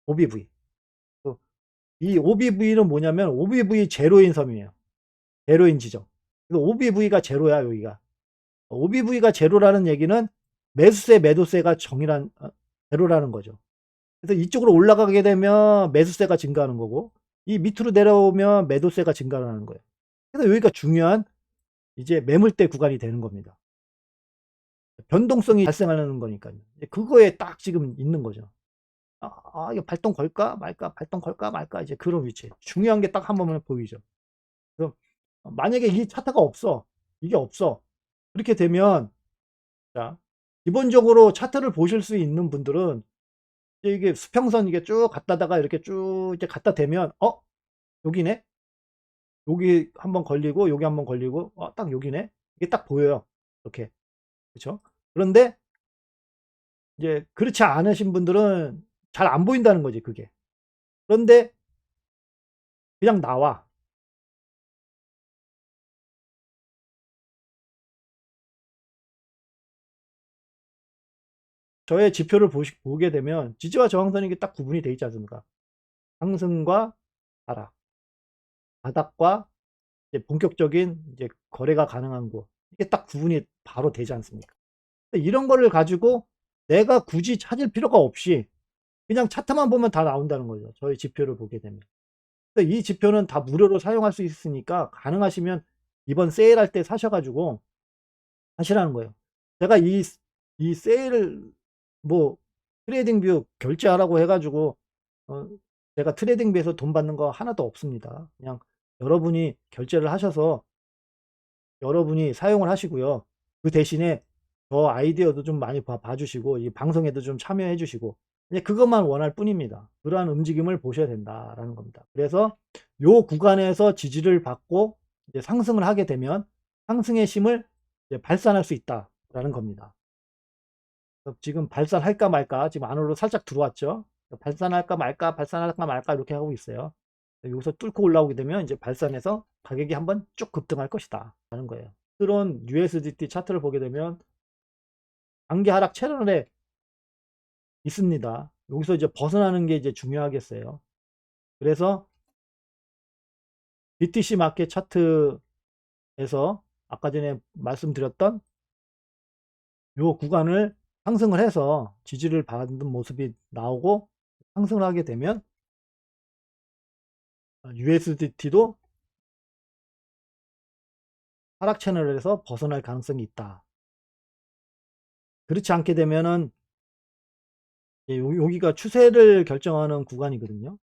OBV. 이 OBV는 뭐냐면 OBV 제로인 섬이에요. 제로인 지점. 그래서 OBV가 제로야, 여기가. OBV가 제로라는 얘기는 매수세, 매도세가 제로라는 거죠. 그래서 이쪽으로 올라가게 되면 매수세가 증가하는 거고, 이 밑으로 내려오면 매도세가 증가하는 거예요. 그래서 여기가 중요한 이제 매물대 구간이 되는 겁니다. 변동성이 발생하는 거니까요. 그거에 딱 지금 있는 거죠. 이거 발동 걸까 말까, 발동 걸까 말까, 이제 그런 위치. 중요한 게 딱 한 번만 보이죠. 그럼 만약에 이 차트가 없어. 이게 없어. 그렇게 되면, 자, 기본적으로 차트를 보실 수 있는 분들은 이게 수평선 이게 쭉 갔다다가 이렇게 쭉 이제 갖다 대면, 여기네? 여기 한번 걸리고, 여기 한번 걸리고, 딱 여기네? 이게 딱 보여요. 이렇게. 그쵸? 그런데 이제 그렇지 않으신 분들은 잘 안 보인다는 거지, 그게. 그런데 그냥 나와. 저의 지표를 보게 되면 지지와 저항선이 딱 구분이 되어 있지 않습니까? 상승과 하락, 바닥과 이제 본격적인 이제 거래가 가능한 곳. 이게 딱 구분이 바로 되지 않습니까? 이런 거를 가지고 내가 굳이 찾을 필요가 없이 그냥 차트만 보면 다 나온다는 거죠. 저희 지표를 보게 되면. 이 지표는 다 무료로 사용할 수 있으니까 가능하시면 이번 세일할 때 사셔가지고 하시라는 거예요. 제가 이 세일을 뭐 트레이딩 뷰 결제하라고 해가지고 어, 제가 트레이딩 뷰에서 돈 받는 거 하나도 없습니다. 그냥 여러분이 결제를 하셔서 여러분이 사용을 하시고요. 그 대신에 저 아이디어도 좀 많이 봐주시고 이 방송에도 좀 참여해 주시고 이제 그것만 원할 뿐입니다. 그러한 움직임을 보셔야 된다라는 겁니다. 그래서 요 구간에서 지지를 받고 이제 상승을 하게 되면 상승의 힘을 이제 발산할 수 있다라는 겁니다. 지금 발산할까 말까 지금 안으로 살짝 들어왔죠. 발산할까 말까 발산할까 말까 이렇게 하고 있어요. 여기서 뚫고 올라오게 되면 이제 발산해서 가격이 한번 쭉 급등할 것이다 라는 거예요. 새로운 USDT 차트를 보게 되면 단기 하락 채널에 있습니다. 여기서 이제 벗어나는 게 이제 중요하겠어요. 그래서 BTC 마켓 차트에서 아까 전에 말씀드렸던 요 구간을 상승을 해서 지지를 받는 모습이 나오고 상승을 하게 되면 USDT도 하락 채널에서 벗어날 가능성이 있다. 그렇지 않게 되면은 여기가 추세를 결정하는 구간이거든요.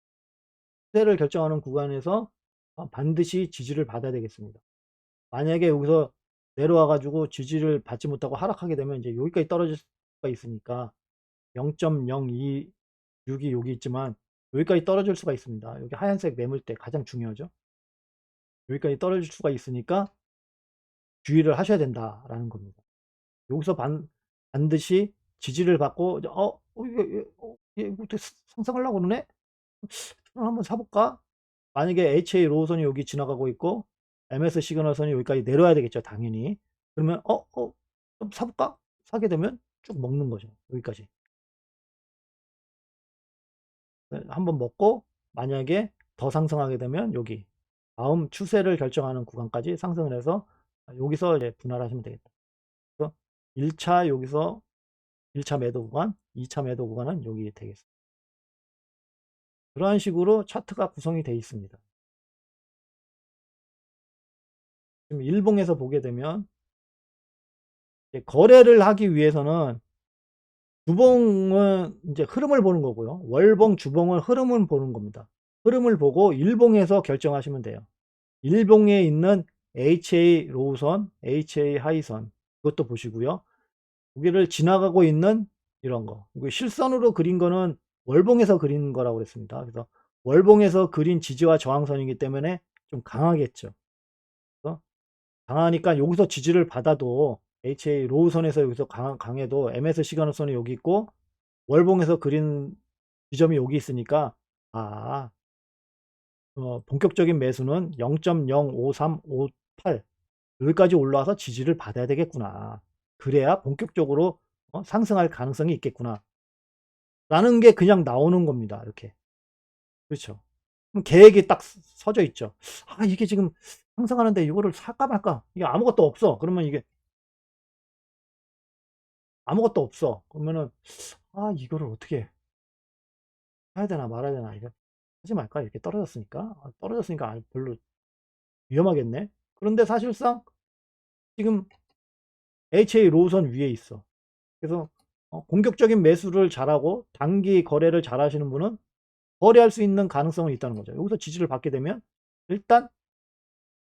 추세를 결정하는 구간에서 반드시 지지를 받아야 되겠습니다. 만약에 여기서 내려와 가지고 지지를 받지 못하고 하락하게 되면 이제 여기까지 떨어질 수가 있으니까 0.026이 여기 있지만 여기까지 떨어질 수가 있습니다. 여기 하얀색 매물대 가장 중요하죠. 여기까지 떨어질 수가 있으니까 주의를 하셔야 된다라는 겁니다. 여기서 반드시 지지를 받고 이거 상승하려고 그러네? 한번 사볼까? 만약에 HA 로우선이 여기 지나가고 있고 MS 시그널선이 여기까지 내려와야 되겠죠, 당연히. 그러면 좀 사볼까? 사게 되면 쭉 먹는 거죠, 여기까지. 한번 먹고 만약에 더 상승하게 되면 여기 다음 추세를 결정하는 구간까지 상승을 해서 여기서 이제 분할하시면 되겠다. 그래서 1차 여기서 1차 매도 구간, 2차 매도 구간은 여기 되겠습니다. 그러한 식으로 차트가 구성이 되어 있습니다. 지금 일봉에서 보게 되면 거래를 하기 위해서는 주봉은 이제 흐름을 보는 거고요. 월봉, 주봉은 흐름을 보는 겁니다. 흐름을 보고 일봉에서 결정하시면 돼요. 일봉에 있는 HA 로우선, HA 하이선 그것도 보시고요. 고기를 지나가고 있는 이런 거. 이거 실선으로 그린 거는 월봉에서 그린 거라고 그랬습니다. 그래서 월봉에서 그린 지지와 저항선이기 때문에 좀 강하겠죠. 그래서 강하니까 여기서 지지를 받아도 HA 로우선에서 여기서 강해도 MS 시그널선이 여기 있고 월봉에서 그린 지점이 여기 있으니까 아 본격적인 매수는 0.05358 여기까지 올라와서 지지를 받아야 되겠구나. 그래야 본격적으로 상승할 가능성이 있겠구나. 라는 게 그냥 나오는 겁니다. 이렇게. 그렇죠. 그럼 계획이 딱 서져 있죠. 아, 이게 지금 상승하는데 이거를 살까 말까? 이게 아무것도 없어. 그러면 이게 아무것도 없어. 그러면은 아, 이거를 어떻게 해야 되나 말아야 되나 이거 하지 말까? 이렇게 떨어졌으니까. 떨어졌으니까 별로 위험하겠네. 그런데 사실상 지금 HA 로우선 위에 있어. 그래서 공격적인 매수를 잘하고 단기 거래를 잘하시는 분은 거래할 수 있는 가능성은 있다는 거죠. 여기서 지지를 받게 되면 일단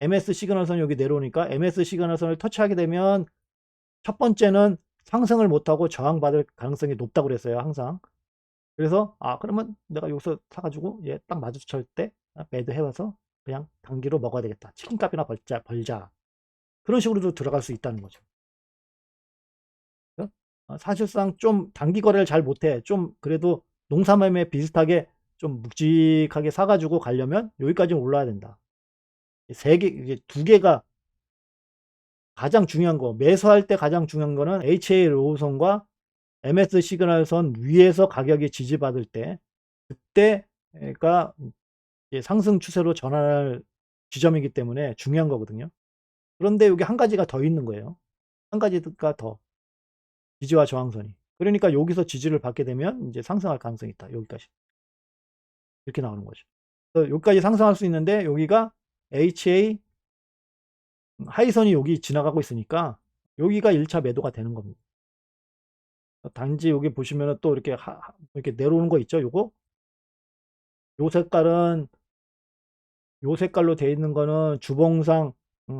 MS 시그널선 여기 내려오니까 MS 시그널선을 터치하게 되면 첫 번째는 상승을 못하고 저항받을 가능성이 높다고 그랬어요. 항상. 그래서 그러면 내가 여기서 사가지고 딱 마주칠 때 매도 해와서 그냥 단기로 먹어야 되겠다. 치킨값이나 벌자. 그런 식으로도 들어갈 수 있다는 거죠. 사실상 좀 단기 거래를 잘 못해. 좀 그래도 농사매매 비슷하게 좀 묵직하게 사가지고 가려면 여기까지는 올라야 된다. 세 개, 이게 두 개가 가장 중요한 거. 매수할 때 가장 중요한 거는 HA 로우선과 MS 시그널선 위에서 가격이 지지받을 때, 그때가 상승 추세로 전환할 지점이기 때문에 중요한 거거든요. 그런데 여기 한 가지가 더 있는 거예요. 한 가지가 더. 지지와 저항선이. 그러니까 여기서 지지를 받게 되면 이제 상승할 가능성이 있다. 여기까지. 이렇게 나오는 거죠. 여기까지 상승할 수 있는데 여기가 HA 하이선이 여기 지나가고 있으니까 여기가 1차 매도가 되는 겁니다. 단지 여기 보시면은 또 이렇게 이렇게 내려오는 거 있죠? 요거 요 색깔은 요 색깔로 되어 있는 거는 주봉상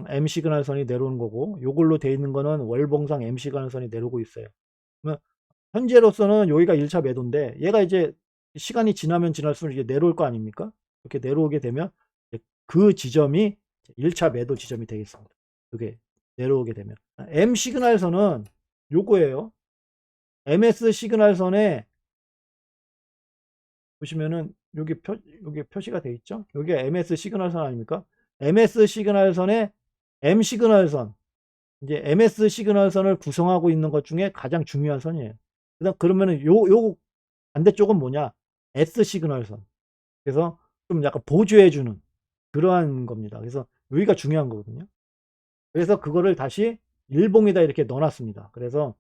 M 시그널선이 내려오는 거고, 요걸로 되어 있는 거는 월봉상 M 시그널선이 내려오고 있어요. 그러면 현재로서는 여기가 1차 매도인데 얘가 이제 시간이 지나면 지날수록 이제 내려올 거 아닙니까? 이렇게 내려오게 되면 그 지점이 1차 매도 지점이 되겠습니다. 이게 내려오게 되면 M 시그널선은 요거예요. MS 시그널선에 보시면은 여기 표시가 돼 있죠. 여기가 MS 시그널선 아닙니까? MS 시그널선에 M 시그널선, 이제 MS 시그널선을 구성하고 있는 것 중에 가장 중요한 선이에요. 그러면은 요 반대쪽은 뭐냐? S 시그널선. 그래서 좀 약간 보조해주는 그러한 겁니다. 그래서 여기가 중요한 거거든요. 그래서 그거를 다시 일봉에다 이렇게 넣어놨습니다. 그래서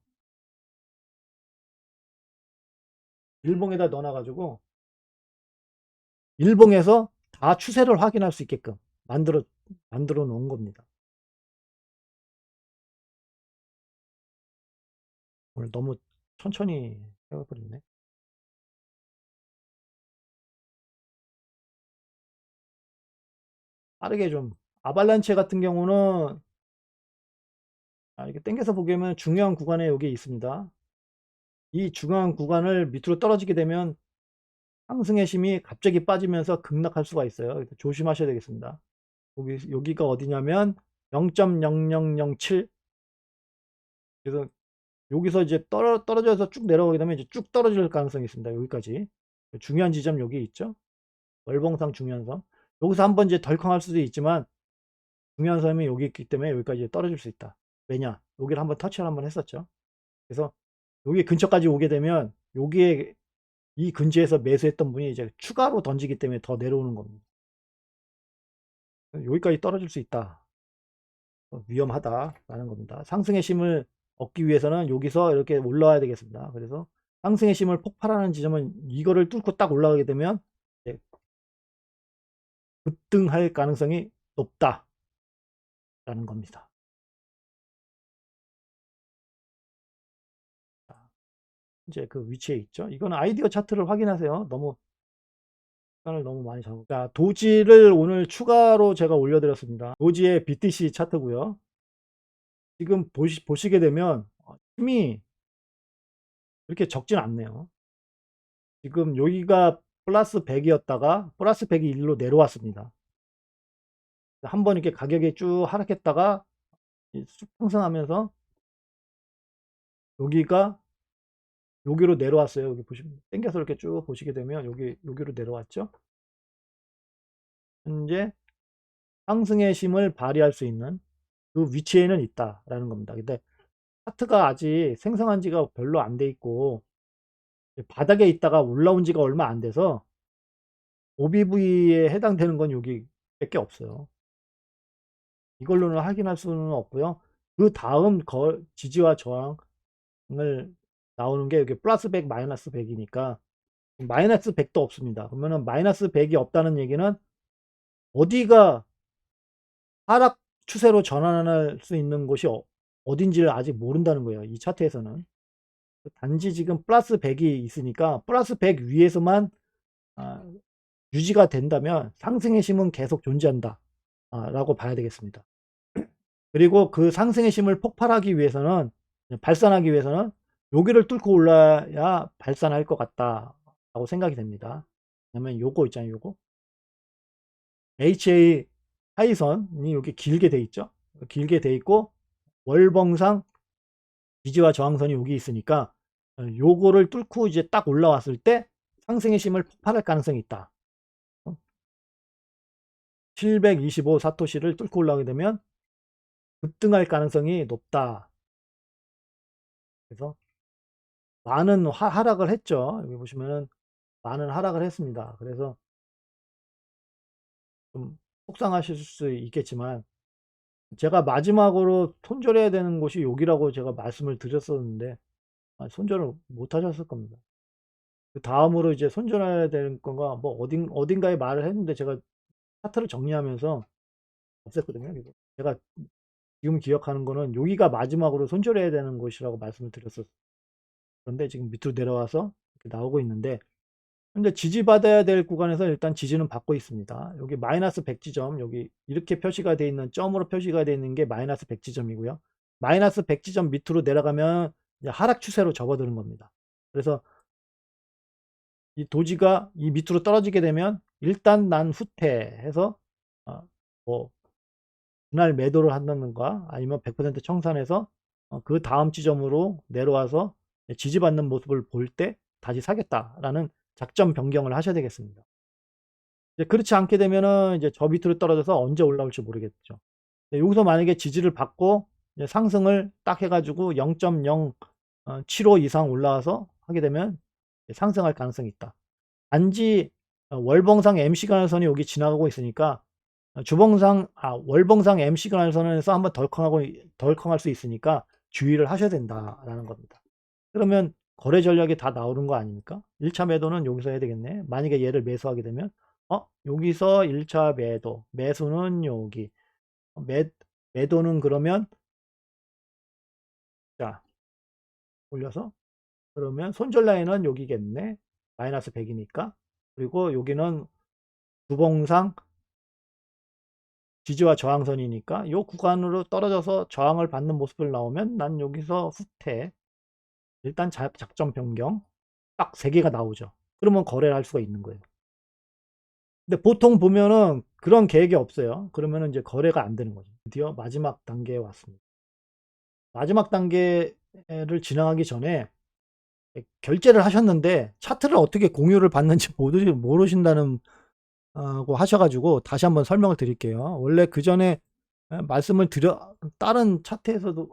일봉에다 넣어놔가지고 일봉에서 다 추세를 확인할 수 있게끔 만들어 놓은 겁니다. 오늘 너무 천천히 해버렸네. 빠르게 좀. 아발란체 같은 경우는 이렇게 당겨서 보면 중요한 구간에 여기 있습니다. 이 중요한 구간을 밑으로 떨어지게 되면 상승의 힘이 갑자기 빠지면서 급락할 수가 있어요. 그래서 조심하셔야 되겠습니다. 여기가 어디냐면 0.0007. 그래서 여기서 이제 떨어져서 쭉 내려가게 되면 이제 쭉 떨어질 가능성이 있습니다. 여기까지. 중요한 지점 여기 있죠. 월봉상 중요한 섬. 여기서 한번 이제 덜컹할 수도 있지만 중요한 섬이 여기 있기 때문에 여기까지 떨어질 수 있다. 왜냐? 여기를 한번 터치를 한번 했었죠. 그래서 여기 근처까지 오게 되면 여기에 이 근처에서 매수했던 분이 이제 추가로 던지기 때문에 더 내려오는 겁니다. 여기까지 떨어질 수 있다. 위험하다라는 겁니다. 상승의 힘을 얻기 위해서는 여기서 이렇게 올라와야 되겠습니다. 그래서 상승의 힘을 폭발하는 지점은 이거를 뚫고 딱 올라가게 되면 급등할 가능성이 높다라는 겁니다. 이제 그 위치에 있죠. 이거는 아이디어 차트를 확인하세요. 시간을 너무 많이 잡고. 자, 도지를 오늘 추가로 제가 올려드렸습니다. 도지의 BTC 차트고요. 지금 보시게 되면 힘이 이렇게 적진 않네요. 지금 여기가 플러스 100이었다가 플러스 100이 1로 내려왔습니다. 한번 이렇게 가격이 쭉 하락했다가 쑥 상승하면서 여기가 여기로 내려왔어요. 여기 보시면 당겨서 이렇게 쭉 보시게 되면 여기로 내려왔죠. 현재 상승의 힘을 발휘할 수 있는 그 위치에는 있다라는 겁니다. 근데 차트가 아직 생성한 지가 별로 안 돼 있고 바닥에 있다가 올라온 지가 얼마 안 돼서 OBV에 해당되는 건 여기 밖에 없어요. 이걸로는 확인할 수는 없고요. 그 다음 지지와 저항을 나오는 게 여기 플러스 100 마이너스 100이니까 마이너스 100도 없습니다. 그러면은 마이너스 100이 없다는 얘기는 어디가 하락 추세로 전환할 수 있는 곳이 어딘지를 아직 모른다는 거예요. 이 차트에서는. 단지 지금 플러스 100이 있으니까 플러스 100 위에서만 유지가 된다면 상승의 힘은 계속 존재한다 라고 봐야 되겠습니다. 그리고 그 상승의 힘을 폭발하기 위해서는 발산하기 위해서는 여기를 뚫고 올라야 발산할 것 같다 라고 생각이 됩니다. 왜냐면 요거 있잖아요. 요거 HA 하이선이 여기 길게 돼 있죠. 길게 돼 있고 월봉상 지지와 저항선이 여기 있으니까 요거를 뚫고 이제 딱 올라왔을 때 상승의 힘을 폭발할 가능성이 있다. 725 사토시를 뚫고 올라오게 되면 급등할 가능성이 높다. 그래서 많은 하락을 했죠. 여기 보시면은 많은 하락을 했습니다. 그래서 좀 속상하실 수 있겠지만 제가 마지막으로 손절해야 되는 곳이 여기라고 제가 말씀을 드렸었는데 손절을 못 하셨을 겁니다. 그 다음으로 이제 손절해야 되는 건가 뭐 어딘가에 말을 했는데 제가 차트를 정리하면서 없앴거든요. 그래서 제가 지금 기억하는 거는 여기가 마지막으로 손절해야 되는 곳이라고 말씀을 드렸었어요. 그런데 지금 밑으로 내려와서 이렇게 나오고 있는데 근데 지지받아야 될 구간에서 일단 지지는 받고 있습니다. 여기 마이너스 100지점, 여기 이렇게 표시가 되어 있는 점으로 표시가 되어 있는 게 마이너스 100지점이고요. 마이너스 100지점 밑으로 내려가면 이제 하락 추세로 접어드는 겁니다. 그래서 이 도지가 이 밑으로 떨어지게 되면 일단 난 후퇴해서 뭐 분할 매도를 한다든가 아니면 100% 청산해서 그 다음 지점으로 내려와서 지지받는 모습을 볼 때 다시 사겠다라는 작전 변경을 하셔야 되겠습니다. 이제 그렇지 않게 되면은 이제 저 밑으로 떨어져서 언제 올라올지 모르겠죠. 여기서 만약에 지지를 받고 상승을 딱 해가지고 0.075 이상 올라와서 하게 되면 상승할 가능성이 있다. 단지 월봉상 M시그널선이 여기 지나가고 있으니까 월봉상 M시그널선에서 한번 덜컹할 수 있으니까 주의를 하셔야 된다라는 겁니다. 그러면 거래 전략이 다 나오는 거 아닙니까? 1차 매도는 여기서 해야 되겠네. 만약에 얘를 매수하게 되면 여기서 1차 매도, 매수는 여기, 매도는 그러면 자 올려서 그러면 손절 라인은 여기겠네. 마이너스 100이니까. 그리고 여기는 주봉상 지지와 저항선이니까 이 구간으로 떨어져서 저항을 받는 모습을 나오면 난 여기서 후퇴. 일단 작전 변경 딱 3개가 나오죠. 그러면 거래를 할 수가 있는 거예요. 근데 보통 보면은 그런 계획이 없어요. 그러면은 이제 거래가 안 되는 거죠. 드디어 마지막 단계에 왔습니다. 마지막 단계를 지나가기 전에 결제를 하셨는데 차트를 어떻게 공유를 받는지 모르신다는 고 하셔가지고 다시 한번 설명을 드릴게요. 원래 그 전에 말씀을 다른 차트에서도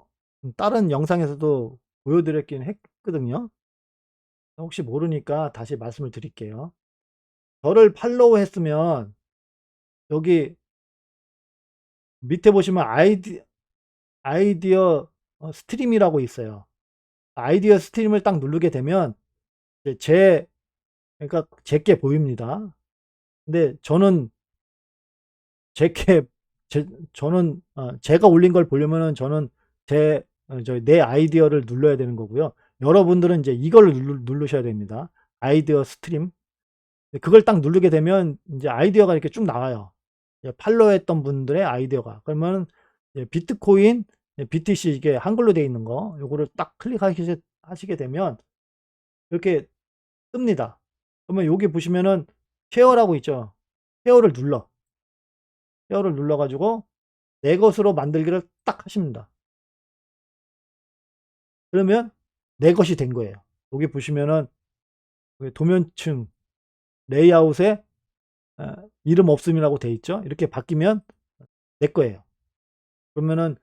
다른 영상에서도 보여드렸긴 했거든요. 혹시 모르니까 다시 말씀을 드릴게요. 저를 팔로우 했으면 여기 밑에 보시면 아이디어 스트림이라고 있어요. 아이디어 스트림을 딱 누르게 되면 그러니까 제게 보입니다. 근데 저는 제게 저는 제가 올린 걸 보려면은 저는 내 아이디어를 눌러야 되는 거고요. 여러분들은 이제 이걸 누르셔야 됩니다. 아이디어 스트림. 그걸 딱 누르게 되면 이제 아이디어가 이렇게 쭉 나와요. 팔로우했던 분들의 아이디어가. 그러면 비트코인, BTC 이게 한글로 되어 있는 거, 요거를 딱 클릭하시게 되면 이렇게 뜹니다. 그러면 여기 보시면은 쉐어라고 있죠. 쉐어를 눌러가지고 내 것으로 만들기를 딱 하십니다. 그러면 내 것이 된 거예요. 여기 보시면은 도면층 레이아웃에 이름 없음이라고 돼 있죠. 이렇게 바뀌면 내 거예요. 그러면은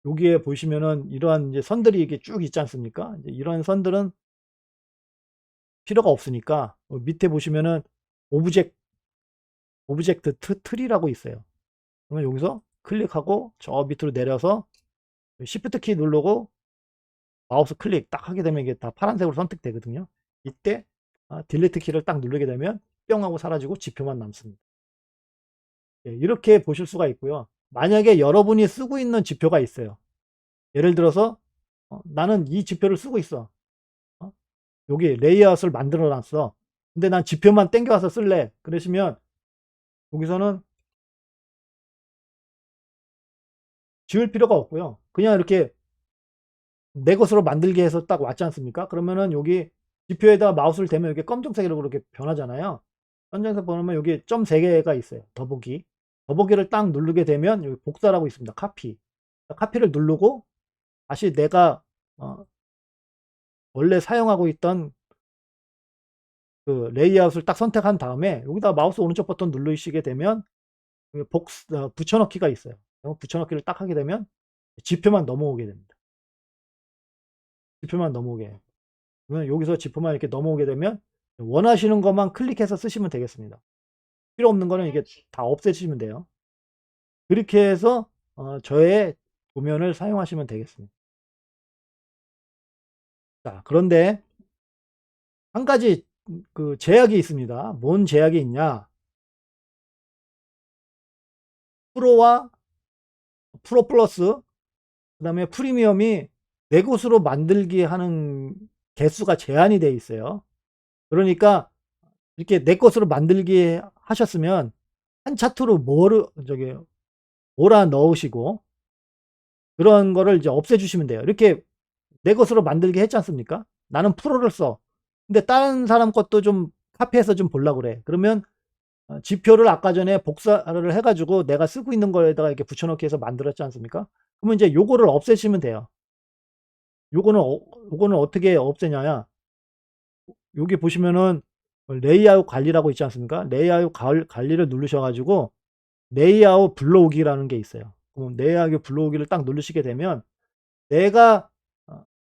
여기에 보시면은 이러한 이제 선들이 이게 쭉 있지 않습니까? 이제 이런 선들은 필요가 없으니까 밑에 보시면은 오브젝트 트리라고 있어요. 그러면 여기서 클릭하고 저 밑으로 내려서 Shift 키 누르고 마우스 클릭 딱 하게 되면 이게 다 파란색으로 선택되거든요. 이때 딜리트 키를 딱 누르게 되면 뿅 하고 사라지고 지표만 남습니다. 이렇게 보실 수가 있고요. 만약에 여러분이 쓰고 있는 지표가 있어요. 예를 들어서 나는 이 지표를 쓰고 있어. 여기 레이아웃을 만들어 놨어. 근데 난 지표만 땡겨와서 쓸래. 그러시면 여기서는 지울 필요가 없고요. 그냥 이렇게 내 것으로 만들게 해서 딱 왔지 않습니까? 그러면은 여기 지표에다 마우스를 대면 이렇게 검정색으로 그렇게 변하잖아요. 검정색 보면 여기 점 3개가 있어요. 더보기를 딱 누르게 되면 여기 복사라고 있습니다. 카피를 누르고 다시 내가 어 원래 사용하고 있던 그 레이아웃을 딱 선택한 다음에 여기다 마우스 오른쪽 버튼 누르시게 되면 그 붙여넣기가 있어요. 붙여넣기를 딱 하게 되면 지표만 넘어오게 됩니다. 지표만 넘어오게 해요. 그러면 여기서 지표만 이렇게 넘어오게 되면 원하시는 것만 클릭해서 쓰시면 되겠습니다. 필요 없는 거는 이게 다 없애시면 돼요. 그렇게 해서 저의 도면을 사용하시면 되겠습니다. 자, 그런데 한 가지 그 제약이 있습니다. 뭔 제약이 있냐? 프로와 프로 플러스 그다음에 프리미엄이 내 것으로 만들기 하는 개수가 제한이 돼 있어요. 그러니까 이렇게 내 것으로 만들기 하셨으면 한 차트로 뭐를 저기 몰아 넣으시고 그런 거를 이제 없애 주시면 돼요. 이렇게 내 것으로 만들게 했지 않습니까? 나는 프로를 써. 근데 다른 사람 것도 좀 카피해서 좀 보려고 그래. 그러면 지표를 아까 전에 복사를 해 가지고 내가 쓰고 있는 거에다가 이렇게 붙여 넣기 해서 만들었지 않습니까? 그러면 이제 요거를 없애시면 돼요. 요거는 어떻게 없애냐면 여기 보시면은 레이아웃 관리라고 있지 않습니까? 레이아웃 관리를 누르셔 가지고 레이아웃 불러오기라는 게 있어요. 그럼 레이아웃 불러오기를 딱 누르시게 되면 내가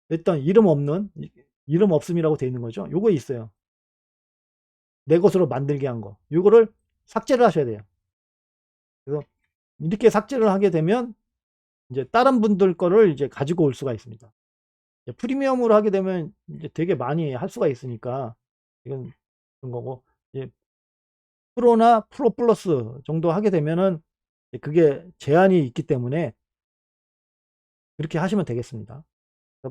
냈던 이름 없음이라고 되어 있는 거죠. 요거 있어요. 내 것으로 만들게 한 거. 요거를 삭제를 하셔야 돼요. 그래서 이렇게 삭제를 하게 되면 이제 다른 분들 거를 이제 가지고 올 수가 있습니다. 프리미엄으로 하게 되면 이제 되게 많이 할 수가 있으니까 이건 그런 거고 이제 프로나 프로 플러스 정도 하게 되면은 그게 제한이 있기 때문에 그렇게 하시면 되겠습니다.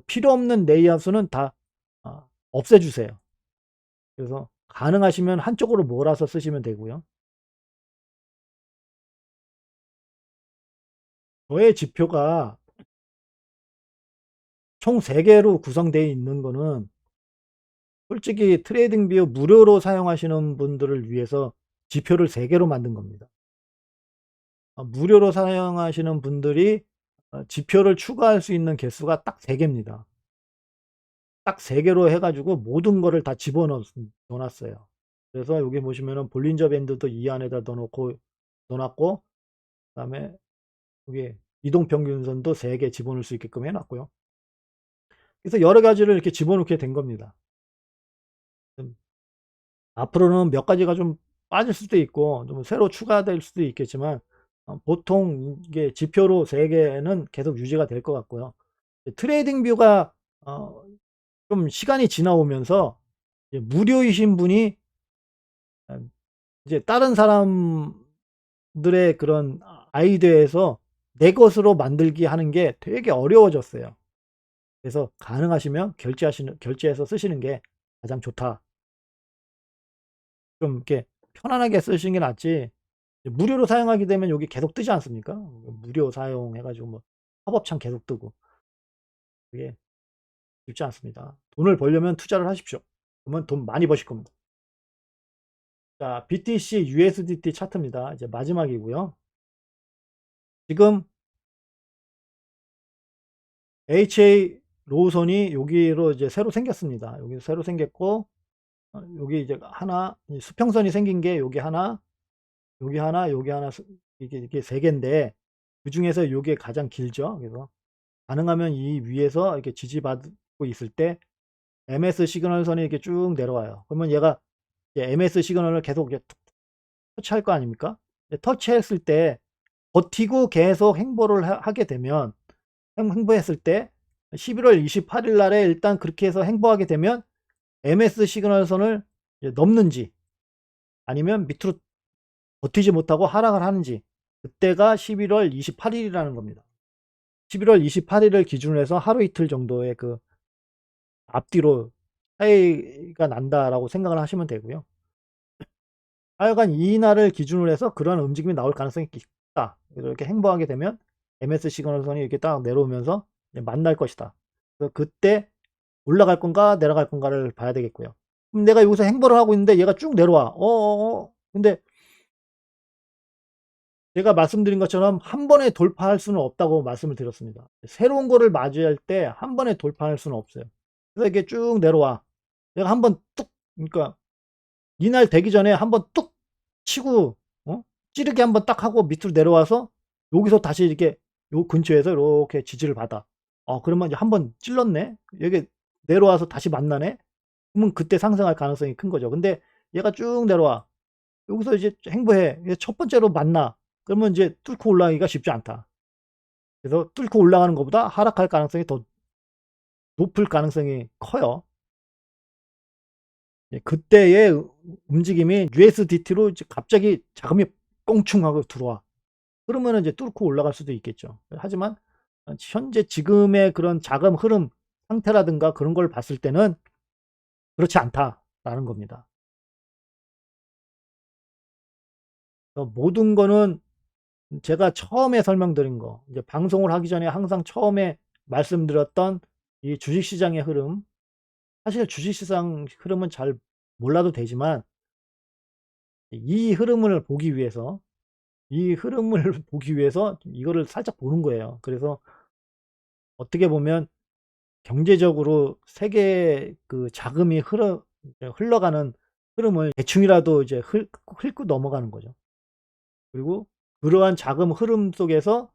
필요 없는 레이아웃은 다 없애주세요. 그래서 가능하시면 한쪽으로 몰아서 쓰시면 되고요. 저의 지표가 총 3개로 구성되어 있는 거는 솔직히 트레이딩뷰 무료로 사용하시는 분들을 위해서 지표를 3개로 만든 겁니다. 무료로 사용하시는 분들이 지표를 추가할 수 있는 개수가 딱 3개입니다. 딱 3개로 해 가지고 모든 거를 다 집어넣어 놨어요. 그래서 여기 보시면은 볼린저 밴드도 이 안에다 넣어 놨고 그다음에 여기 이동평균선도 3개 집어넣을 수 있게끔 해 놨고요. 그래서 여러 가지를 이렇게 집어넣게 된 겁니다. 앞으로는 몇 가지가 좀 빠질 수도 있고 좀 새로 추가될 수도 있겠지만 보통 이게 지표로 3개는 계속 유지가 될 것 같고요. 트레이딩 뷰가 좀 시간이 지나오면서 무료이신 분이 이제 다른 사람들의 그런 아이디어에서 내 것으로 만들기 하는 게 되게 어려워졌어요. 그래서 가능하시면 결제해서 쓰시는 게 가장 좋다. 좀 이렇게 편안하게 쓰시는 게 낫지 무료로 사용하게 되면 여기 계속 뜨지 않습니까? 무료 사용해 가지고 뭐 팝업창 계속 뜨고 그게 쉽지 않습니다. 돈을 벌려면 투자를 하십시오. 그러면 돈 많이 버실 겁니다. 자, BTC USDT 차트입니다. 이제 마지막이고요. 지금 HA 로우선이 여기로 이제 새로 생겼습니다. 여기 새로 생겼고 여기 이제 하나 수평선이 생긴 게 여기 하나, 여기 하나, 여기 하나 이게 세 개인데 그중에서 요게 가장 길죠. 그래서 가능하면 이 위에서 이렇게 지지받고 있을 때 MS 시그널선이 이렇게 쭉 내려와요. 그러면 얘가 이제 MS 시그널을 계속 이제 터치할 거 아닙니까? 터치했을 때 버티고 계속 행보를 하게 되면 행보했을 때 11월 28일 날에 일단 그렇게 해서 행보하게 되면 MS 시그널선을 넘는지 아니면 밑으로 버티지 못하고 하락을 하는지 그때가 11월 28일이라는 겁니다. 11월 28일을 기준으로 해서 하루 이틀 정도의 그 앞뒤로 차이가 난다라고 생각을 하시면 되고요. 하여간 이날을 기준으로 해서 그러한 움직임이 나올 가능성이 있다. 이렇게 행보하게 되면 MS 시그널선이 이렇게 딱 내려오면서 만날 것이다. 그래서 그때 올라갈 건가 내려갈 건가를 봐야 되겠고요. 그럼 내가 여기서 행보를 하고 있는데 얘가 쭉 내려와. 근데 제가 말씀드린 것처럼 한 번에 돌파할 수는 없다고 말씀을 드렸습니다. 새로운 거를 맞이할 때 한 번에 돌파할 수는 없어요. 그래서 이게 쭉 내려와. 내가 한번 뚝, 그러니까 이날 되기 전에 한번 뚝 치고 찌르기 한번 딱 하고 밑으로 내려와서 여기서 다시 이렇게 요 근처에서 이렇게 지지를 받아. 그러면 이제 한번 찔렀네. 여기 내려와서 다시 만나네. 그러면 그때 상승할 가능성이 큰 거죠. 근데 얘가 쭉 내려와. 여기서 이제 행보해. 첫 번째로 만나. 그러면 이제 뚫고 올라가기가 쉽지 않다. 그래서 뚫고 올라가는 것보다 하락할 가능성이 더 높을 가능성이 커요. 그때의 움직임이 USDT로 갑자기 자금이 꽁충 하고 들어와. 그러면은 이제 뚫고 올라갈 수도 있겠죠. 하지만 현재 지금의 그런 자금 흐름 상태라든가 그런 걸 봤을 때는 그렇지 않다라는 겁니다. 모든 거는 제가 처음에 설명드린 거, 이제 방송을 하기 전에 항상 처음에 말씀드렸던 이 주식시장의 흐름, 사실 주식시장 흐름은 잘 몰라도 되지만 이 흐름을 보기 위해서 이 흐름을 보기 위해서 이거를 살짝 보는 거예요. 그래서 어떻게 보면 경제적으로 세계 그 자금이 흘러가는 흐름을 대충이라도 이제 훑고 넘어가는 거죠. 그리고 그러한 자금 흐름 속에서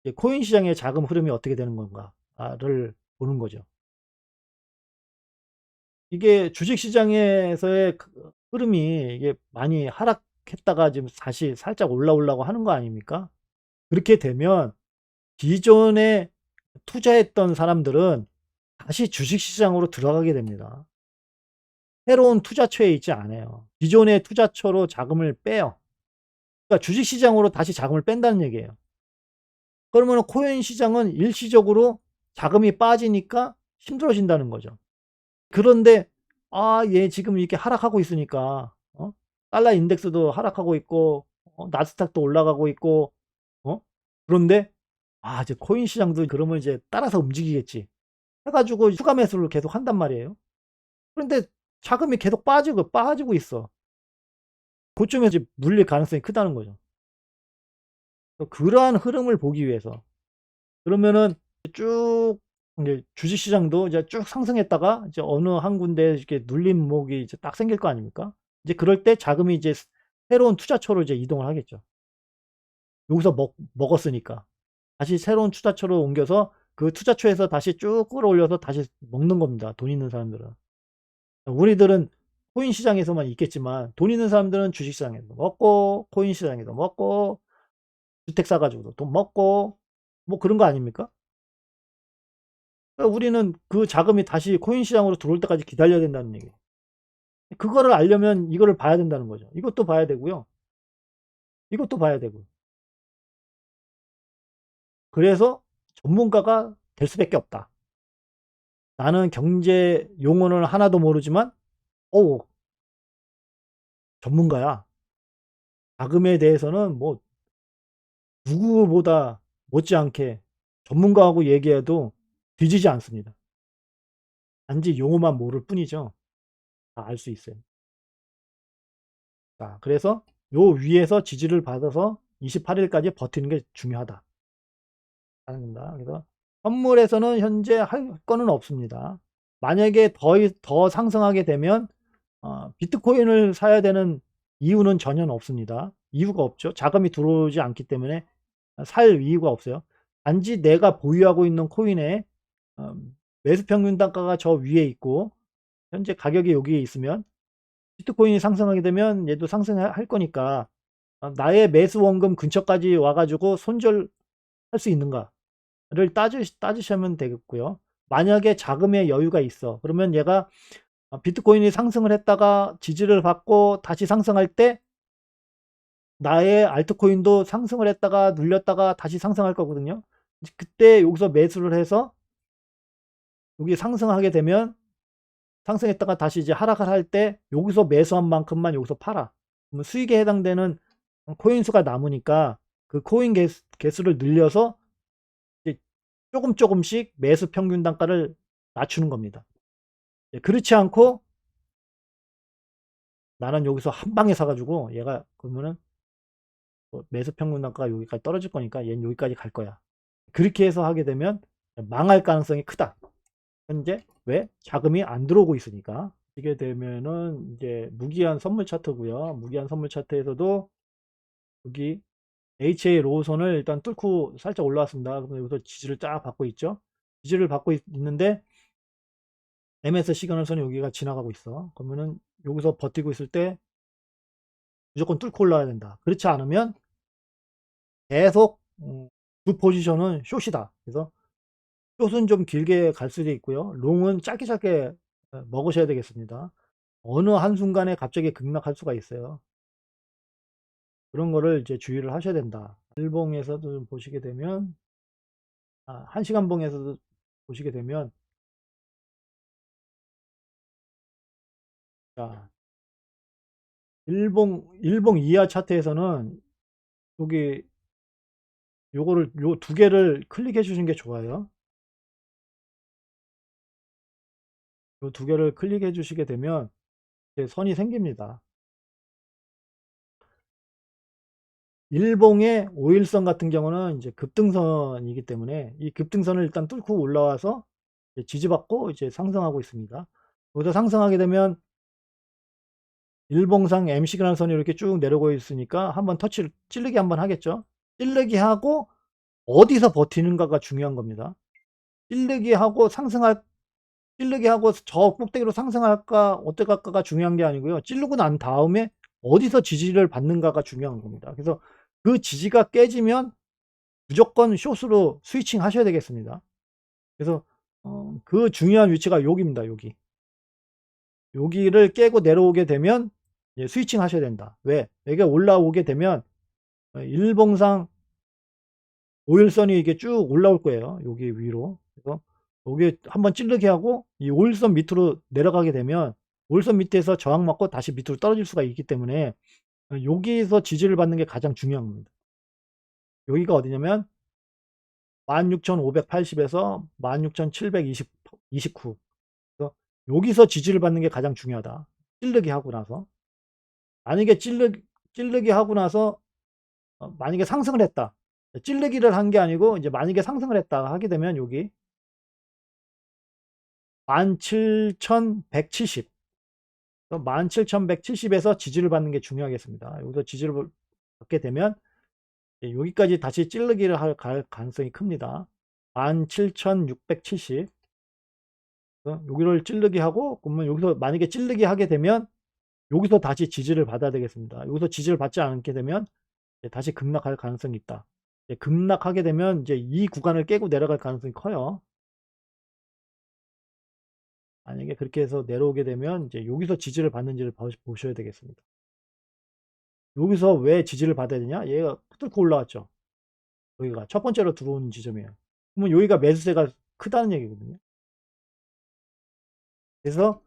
이제 코인 시장의 자금 흐름이 어떻게 되는 건가를 보는 거죠. 이게 주식 시장에서의 흐름이 이게 많이 하락했다가 지금 다시 살짝 올라오려고 하는 거 아닙니까? 그렇게 되면 기존에 투자했던 사람들은 다시 주식 시장으로 들어가게 됩니다. 새로운 투자처에 있지 않아요. 기존의 투자처로 자금을 빼요. 그러니까 주식 시장으로 다시 자금을 뺀다는 얘기예요. 그러면 코인 시장은 일시적으로 자금이 빠지니까 힘들어진다는 거죠. 그런데 얘 지금 이렇게 하락하고 있으니까 달러 인덱스도 하락하고 있고 나스닥도 올라가고 있고 어? 그런데 이제 코인 시장도 그러면 이제 따라서 움직이겠지 해 가지고 추가 매수를 계속 한단 말이에요. 그런데 자금이 계속 빠지고 있어. 고점에서 이제 물릴 가능성이 크다는 거죠. 그러한 흐름을 보기 위해서 그러면은 쭉 이제 주식 시장도 이제 쭉 상승했다가 이제 어느 한 군데 이렇게 눌림목이 이제 딱 생길 거 아닙니까? 이제 그럴 때 자금이 이제 새로운 투자처로 이제 이동을 하겠죠. 여기서 먹었으니까. 다시 새로운 투자처로 옮겨서 그 투자처에서 다시 쭉 끌어올려서 다시 먹는 겁니다, 돈 있는 사람들은. 우리들은 코인 시장에서만 있겠지만 돈 있는 사람들은 주식 시장에도 먹고 코인 시장에도 먹고 주택 사 가지고도 돈 먹고 뭐 그런 거 아닙니까? 그러니까 우리는 그 자금이 다시 코인 시장으로 들어올 때까지 기다려야 된다는 얘기예요. 그거를 알려면 이거를 봐야 된다는 거죠. 이것도 봐야 되고요. 이것도 봐야 되고. 그래서 전문가가 될 수밖에 없다. 나는 경제 용어는 하나도 모르지만 오 전문가야. 자금에 대해서는 뭐 누구보다 못지않게 전문가하고 얘기해도 뒤지지 않습니다. 단지 용어만 모를 뿐이죠. 다 알 수 있어요. 자, 그래서 요 위에서 지지를 받아서 28일까지 버티는 게 중요하다. 하는 겁니다. 그래서 선물에서는 현재 할 거는 없습니다. 만약에 더 상승하게 되면 비트코인을 사야 되는 이유는 전혀 없습니다. 이유가 없죠. 자금이 들어오지 않기 때문에 살 이유가 없어요. 단지 내가 보유하고 있는 코인의 어, 매수 평균 단가가 저 위에 있고 현재 가격이 여기에 있으면 비트코인이 상승하게 되면 얘도 상승할 거니까 나의 매수 원금 근처까지 와 가지고 손절할 수 있는가를 따지시면 되겠고요. 만약에 자금의 여유가 있어. 그러면 얘가 비트코인이 상승을 했다가 지지를 받고 다시 상승할 때 나의 알트코인도 상승을 했다가 눌렸다가 다시 상승할 거거든요. 그때 여기서 매수를 해서 여기 상승하게 되면 상승했다가 다시 이제 하락을 할 때 여기서 매수한 만큼만 여기서 팔아. 그러면 수익에 해당되는 코인 수가 남으니까 그 코인 개수를 늘려서 이제 조금씩 매수 평균 단가를 낮추는 겁니다. 그렇지 않고 나는 여기서 한 방에 사가지고 얘가 그러면은 매수 평균 단가가 여기까지 떨어질 거니까 얘는 여기까지 갈 거야. 그렇게 해서 하게 되면 망할 가능성이 크다. 현재 왜? 자금이 안 들어오고 있으니까. 이게 되면은 이제 무기한 선물 차트고요. 무기한 선물 차트에서도 여기 HA 로우선을 일단 뚫고 살짝 올라왔습니다. 그럼 여기서 지지를 쫙 받고 있죠. 지지를 받고 있는데 MS 시그널선이 여기가 지나가고 있어. 그러면은 여기서 버티고 있을 때 무조건 뚫고 올라와야 된다. 그렇지 않으면 계속 두 포지션은 숏이다. 그래서 숏은 좀 길게 갈 수도 있고요. 롱은 짧게 짧게 먹으셔야 되겠습니다. 어느 한순간에 갑자기 급락할 수가 있어요. 그런 거를 이제 주의를 하셔야 된다. 일봉에서도 보시게 되면, 한시간봉에서도 보시게 되면, 자, 일봉 이하 차트에서는 여기 요거를 요 두 개를 클릭해 주시는 게 좋아요. 요 두 개를 클릭해 주시게 되면 이제 선이 생깁니다. 일봉의 5일선 같은 경우는 이제 급등선이기 때문에 이 급등선을 일단 뚫고 올라와서 지지받고 이제 상승하고 있습니다. 여기서 상승하게 되면 일봉상 MC라는 선이 이렇게 쭉 내려오고 있으니까 한번 터치를 찌르기 한번 하겠죠. 찌르기 하고 어디서 버티는가가 중요한 겁니다. 찌르기 하고 찌르기 하고 저 꼭대기로 상승할까 어떨까가 중요한 게 아니고요. 찌르고 난 다음에 어디서 지지를 받는가가 중요한 겁니다. 그래서 그 지지가 깨지면 무조건 숏으로 스위칭 하셔야 되겠습니다. 그래서 그 중요한 위치가 여기입니다. 여기를 깨고 내려오게 되면 스위칭 하셔야 된다. 왜? 여기가 올라오게 되면 일봉상 5일선이 이게 쭉 올라올 거예요. 여기 위로. 그래서 여기 한번 찌르게 하고 이 5일선 밑으로 내려가게 되면 5일선 밑에서 저항 맞고 다시 밑으로 떨어질 수가 있기 때문에 여기서 지지를 받는 게 가장 중요한 겁니다. 여기가 어디냐면 16,580에서 16,729. 그래서 여기서 지지를 받는 게 가장 중요하다. 찌르기 하고 나서. 만약에 찌르기 하고 나서 만약에 상승을 했다. 찌르기를 한 게 아니고 이제 만약에 상승을 했다 하게 되면 여기 17,170. 17,170에서 지지를 받는 게 중요하겠습니다. 여기서 지지를 받게 되면 여기까지 다시 찌르기를 할 가능성이 큽니다. 17,670. 여기를 찌르기 하고 그러면 여기서 만약에 찌르기 하게 되면 여기서 다시 지지를 받아야 되겠습니다. 여기서 지지를 받지 않게 되면 다시 급락할 가능성이 있다. 급락하게 되면 이제 이 구간을 깨고 내려갈 가능성이 커요. 만약에 그렇게 해서 내려오게 되면 이제 여기서 지지를 받는지를 보셔야 되겠습니다. 여기서 왜 지지를 받아야 되냐? 얘가 뚫고 올라왔죠. 여기가 첫 번째로 들어온 지점이에요. 그러면 여기가 매수세가 크다는 얘기거든요. 그래서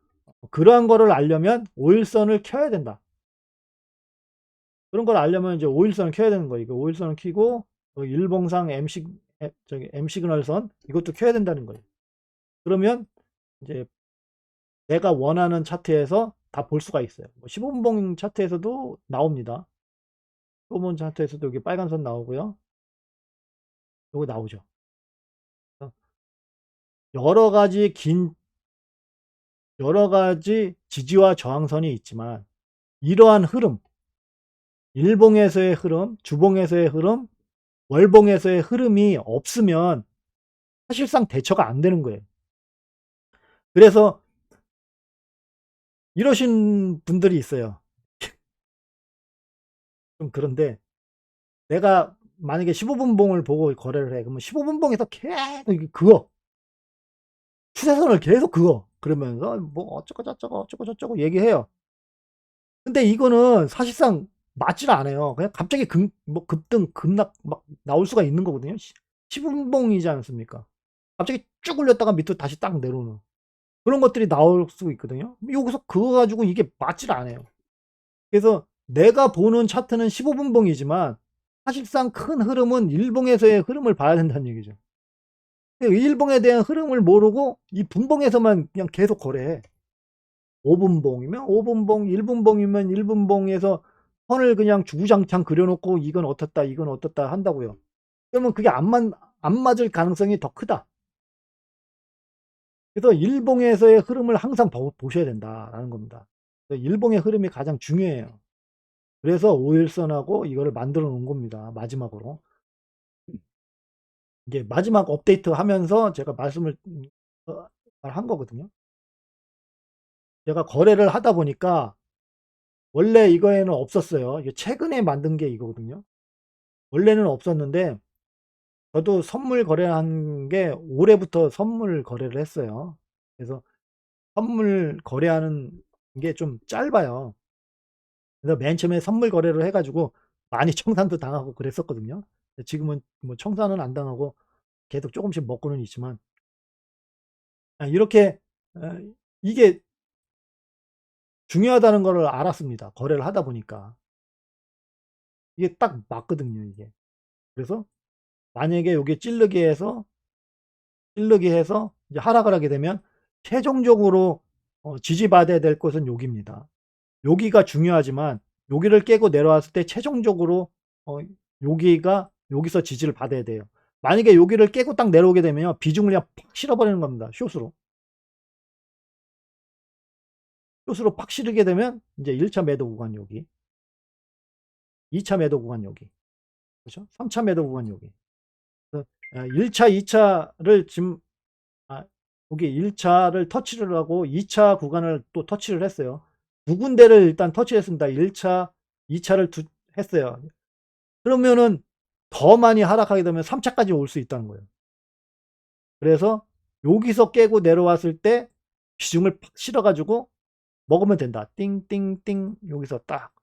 그러한 거를 알려면 5일선을 켜야 된다. 그런 걸 알려면 이제 5일선을 켜야 되는 거예요. 이거 5일선을 켜고 일봉상 M시그널선 이것도 켜야 된다는 거예요. 그러면 이제 내가 원하는 차트에서 다 볼 수가 있어요. 15분봉 차트에서도 나옵니다. 15분 차트에서도 여기 빨간 선 나오고요. 여기 나오죠. 여러 가지 지지와 저항선이 있지만 이러한 흐름, 일봉에서의 흐름, 주봉에서의 흐름, 월봉에서의 흐름이 없으면 사실상 대처가 안 되는 거예요. 그래서 이러신 분들이 있어요. 좀 그런데 내가 만약에 15분봉을 보고 거래를 해. 그러면 15분봉에서 계속 그거 추세선을 계속 그거 그러면서 뭐 어쩌고 저쩌고 어쩌고 저쩌고 얘기해요. 근데 이거는 사실상 맞질 않아요. 그냥 갑자기 뭐 급등 급락 막 나올 수가 있는 거거든요. 15분봉이지 않습니까? 갑자기 쭉 올렸다가 밑으로 다시 딱 내려오는 그런 것들이 나올 수 있거든요. 여기서 그거 가지고 이게 맞질 않아요. 그래서 내가 보는 차트는 15분봉이지만 사실상 큰 흐름은 일봉에서의 흐름을 봐야 된다는 얘기죠. 일봉에 대한 흐름을 모르고 이 분봉에서만 그냥 계속 거래해. 5분봉이면 5분봉, 1분봉이면 1분봉에서 선을 그냥 주구장창 그려놓고 이건 어떻다 이건 어떻다 한다고요. 그러면 그게 안 맞을 가능성이 더 크다. 그래서 일봉에서의 흐름을 항상 보셔야 된다라는 겁니다. 일봉의 흐름이 가장 중요해요. 그래서 5일선하고 이거를 만들어 놓은 겁니다. 마지막으로. 이게 마지막 업데이트 하면서 제가 말씀을 한 거거든요. 제가 거래를 하다 보니까 원래 이거에는 없었어요. 이게 최근에 만든 게 이거거든요. 원래는 없었는데 저도 선물 거래한 게 올해부터 선물 거래를 했어요. 그래서 선물 거래하는 게 좀 짧아요. 그래서 맨 처음에 선물 거래를 해가지고 많이 청산도 당하고 그랬었거든요. 지금은 뭐 청산은 안 당하고 계속 조금씩 먹고는 있지만 이렇게 이게 중요하다는 걸 알았습니다. 거래를 하다 보니까 이게 딱 맞거든요. 이게 그래서 만약에 여기 찌르기 해서 이제 하락을 하게 되면 최종적으로 지지받아야 될 곳은 여기입니다. 여기가 중요하지만 여기를 깨고 내려왔을 때 최종적으로 어 여기서 지지를 받아야 돼요. 만약에 여기를 깨고 딱 내려오게 되면요. 비중을 그냥 팍 실어버리는 겁니다. 숏으로. 숏으로 팍 실게 되면 이제 1차 매도 구간 여기, 2차 매도 구간 여기, 그렇죠? 3차 매도 구간 여기. 그래서 1차, 2차를 지금 여기 1차를 터치를 하고 2차 구간을 또 터치를 했어요. 두 군데를 일단 터치했습니다. 1차, 2차를 했어요. 그러면은 더 많이 하락하게 되면 3차까지 올 수 있다는 거예요. 그래서 여기서 깨고 내려왔을 때 비중을 팍 실어 가지고 먹으면 된다. 띵띵띵 여기서 딱.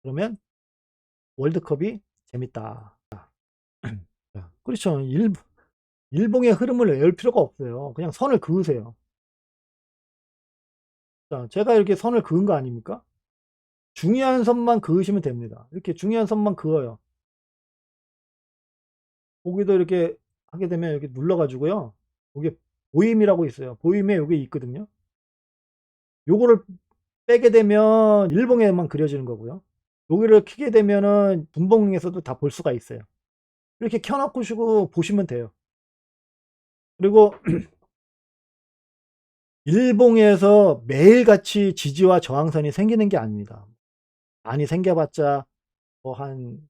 그러면 월드컵이 재밌다. 그렇죠. 일봉의 흐름을 외울 필요가 없어요. 그냥 선을 그으세요. 자, 제가 이렇게 선을 그은 거 아닙니까? 중요한 선만 그으시면 됩니다. 이렇게 중요한 선만 그어요. 거기도 이렇게 하게 되면 이렇게 눌러 가지고요. 여기 보임이라고 있어요. 보임에 여기 있거든요. 요거를 빼게 되면 일봉에만 그려지는 거고요. 여기를 켜게 되면은 분봉에서도 다 볼 수가 있어요. 이렇게 켜놓고 보시면 돼요. 그리고 일봉에서 매일같이 지지와 저항선이 생기는 게 아닙니다. 많이 생겨봤자 뭐 한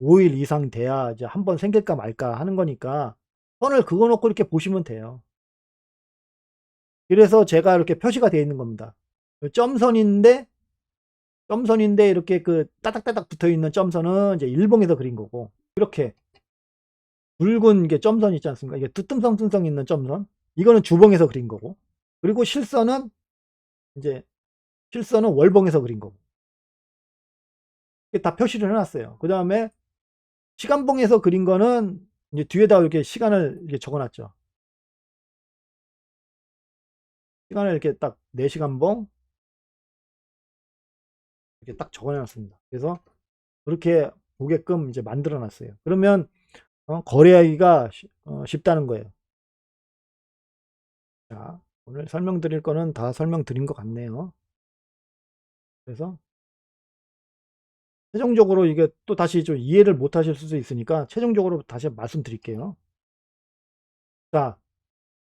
5일 이상 돼야 이제 한번 생길까 말까 하는 거니까 선을 그어 놓고 이렇게 보시면 돼요. 그래서 제가 이렇게 표시가 되어 있는 겁니다. 점선인데 이렇게 그 따닥따닥 붙어 있는 점선은 이제 일봉에서 그린 거고, 이렇게 굵은 게 점선 있지 않습니까? 이게 뜨뜸성뜬성 있는 점선, 이거는 주봉에서 그린 거고, 그리고 이제 실선은 월봉에서 그린 거고, 이게 다 표시를 해놨어요. 그 다음에 시간봉에서 그린 거는 이제 뒤에다 이렇게 시간을 이렇게 적어놨죠. 시간을 이렇게 딱 4시간봉 이렇게 딱 적어놨습니다. 그래서 그렇게 보게끔 이제 만들어 놨어요. 그러면 거래하기가 쉽다는 거예요. 자, 오늘 설명드릴 거는 다 설명드린 것 같네요. 그래서 최종적으로 이게 또 다시 좀 이해를 못 하실 수도 있으니까 최종적으로 다시 말씀드릴게요. 자,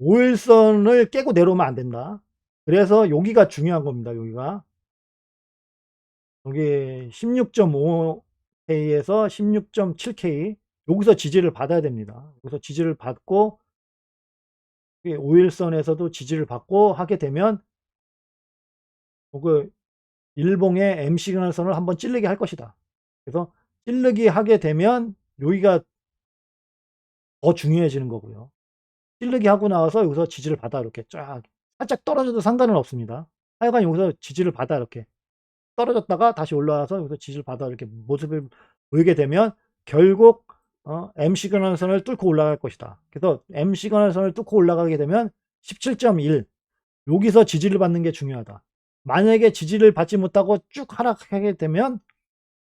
5일선을 깨고 내려오면 안 된다. 그래서 여기가 중요한 겁니다. 여기 16.5K에서 16.7K 여기서 지지를 받아야 됩니다. 여기서 지지를 받고 5일선에서도 지지를 받고 하게 되면 그 일봉의 M 시그널선을 한번 찌르게 할 것이다. 그래서 찌르기 하게 되면 여기가 더 중요해지는 거고요. 찌르기 하고 나와서 여기서 지지를 받아 이렇게 쫙 살짝 떨어져도 상관은 없습니다. 하여간 여기서 지지를 받아 이렇게 떨어졌다가 다시 올라와서 여기서 지지를 받아 이렇게 모습을 보이게 되면 결국 M 시그널선을 뚫고 올라갈 것이다. 그래서 M 시그널선을 뚫고 올라가게 되면 17.1 여기서 지지를 받는 게 중요하다. 만약에 지지를 받지 못하고 쭉 하락하게 되면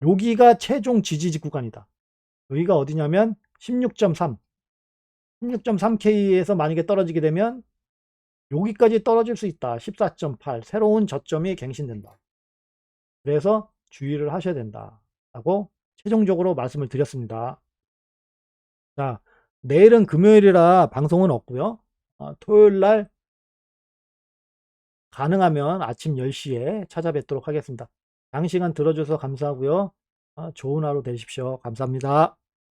여기가 최종 지지 구간이다. 여기가 어디냐면 16.3 16.3K에서 만약에 떨어지게 되면 여기까지 떨어질 수 있다. 14.8 새로운 저점이 갱신된다. 그래서 주의를 하셔야 된다라고 최종적으로 말씀을 드렸습니다. 자, 내일은 금요일이라 방송은 없고요. 토요일 날 가능하면 아침 10시에 찾아뵙도록 하겠습니다. 장시간 들어줘서 감사하고요. 좋은 하루 되십시오. 감사합니다.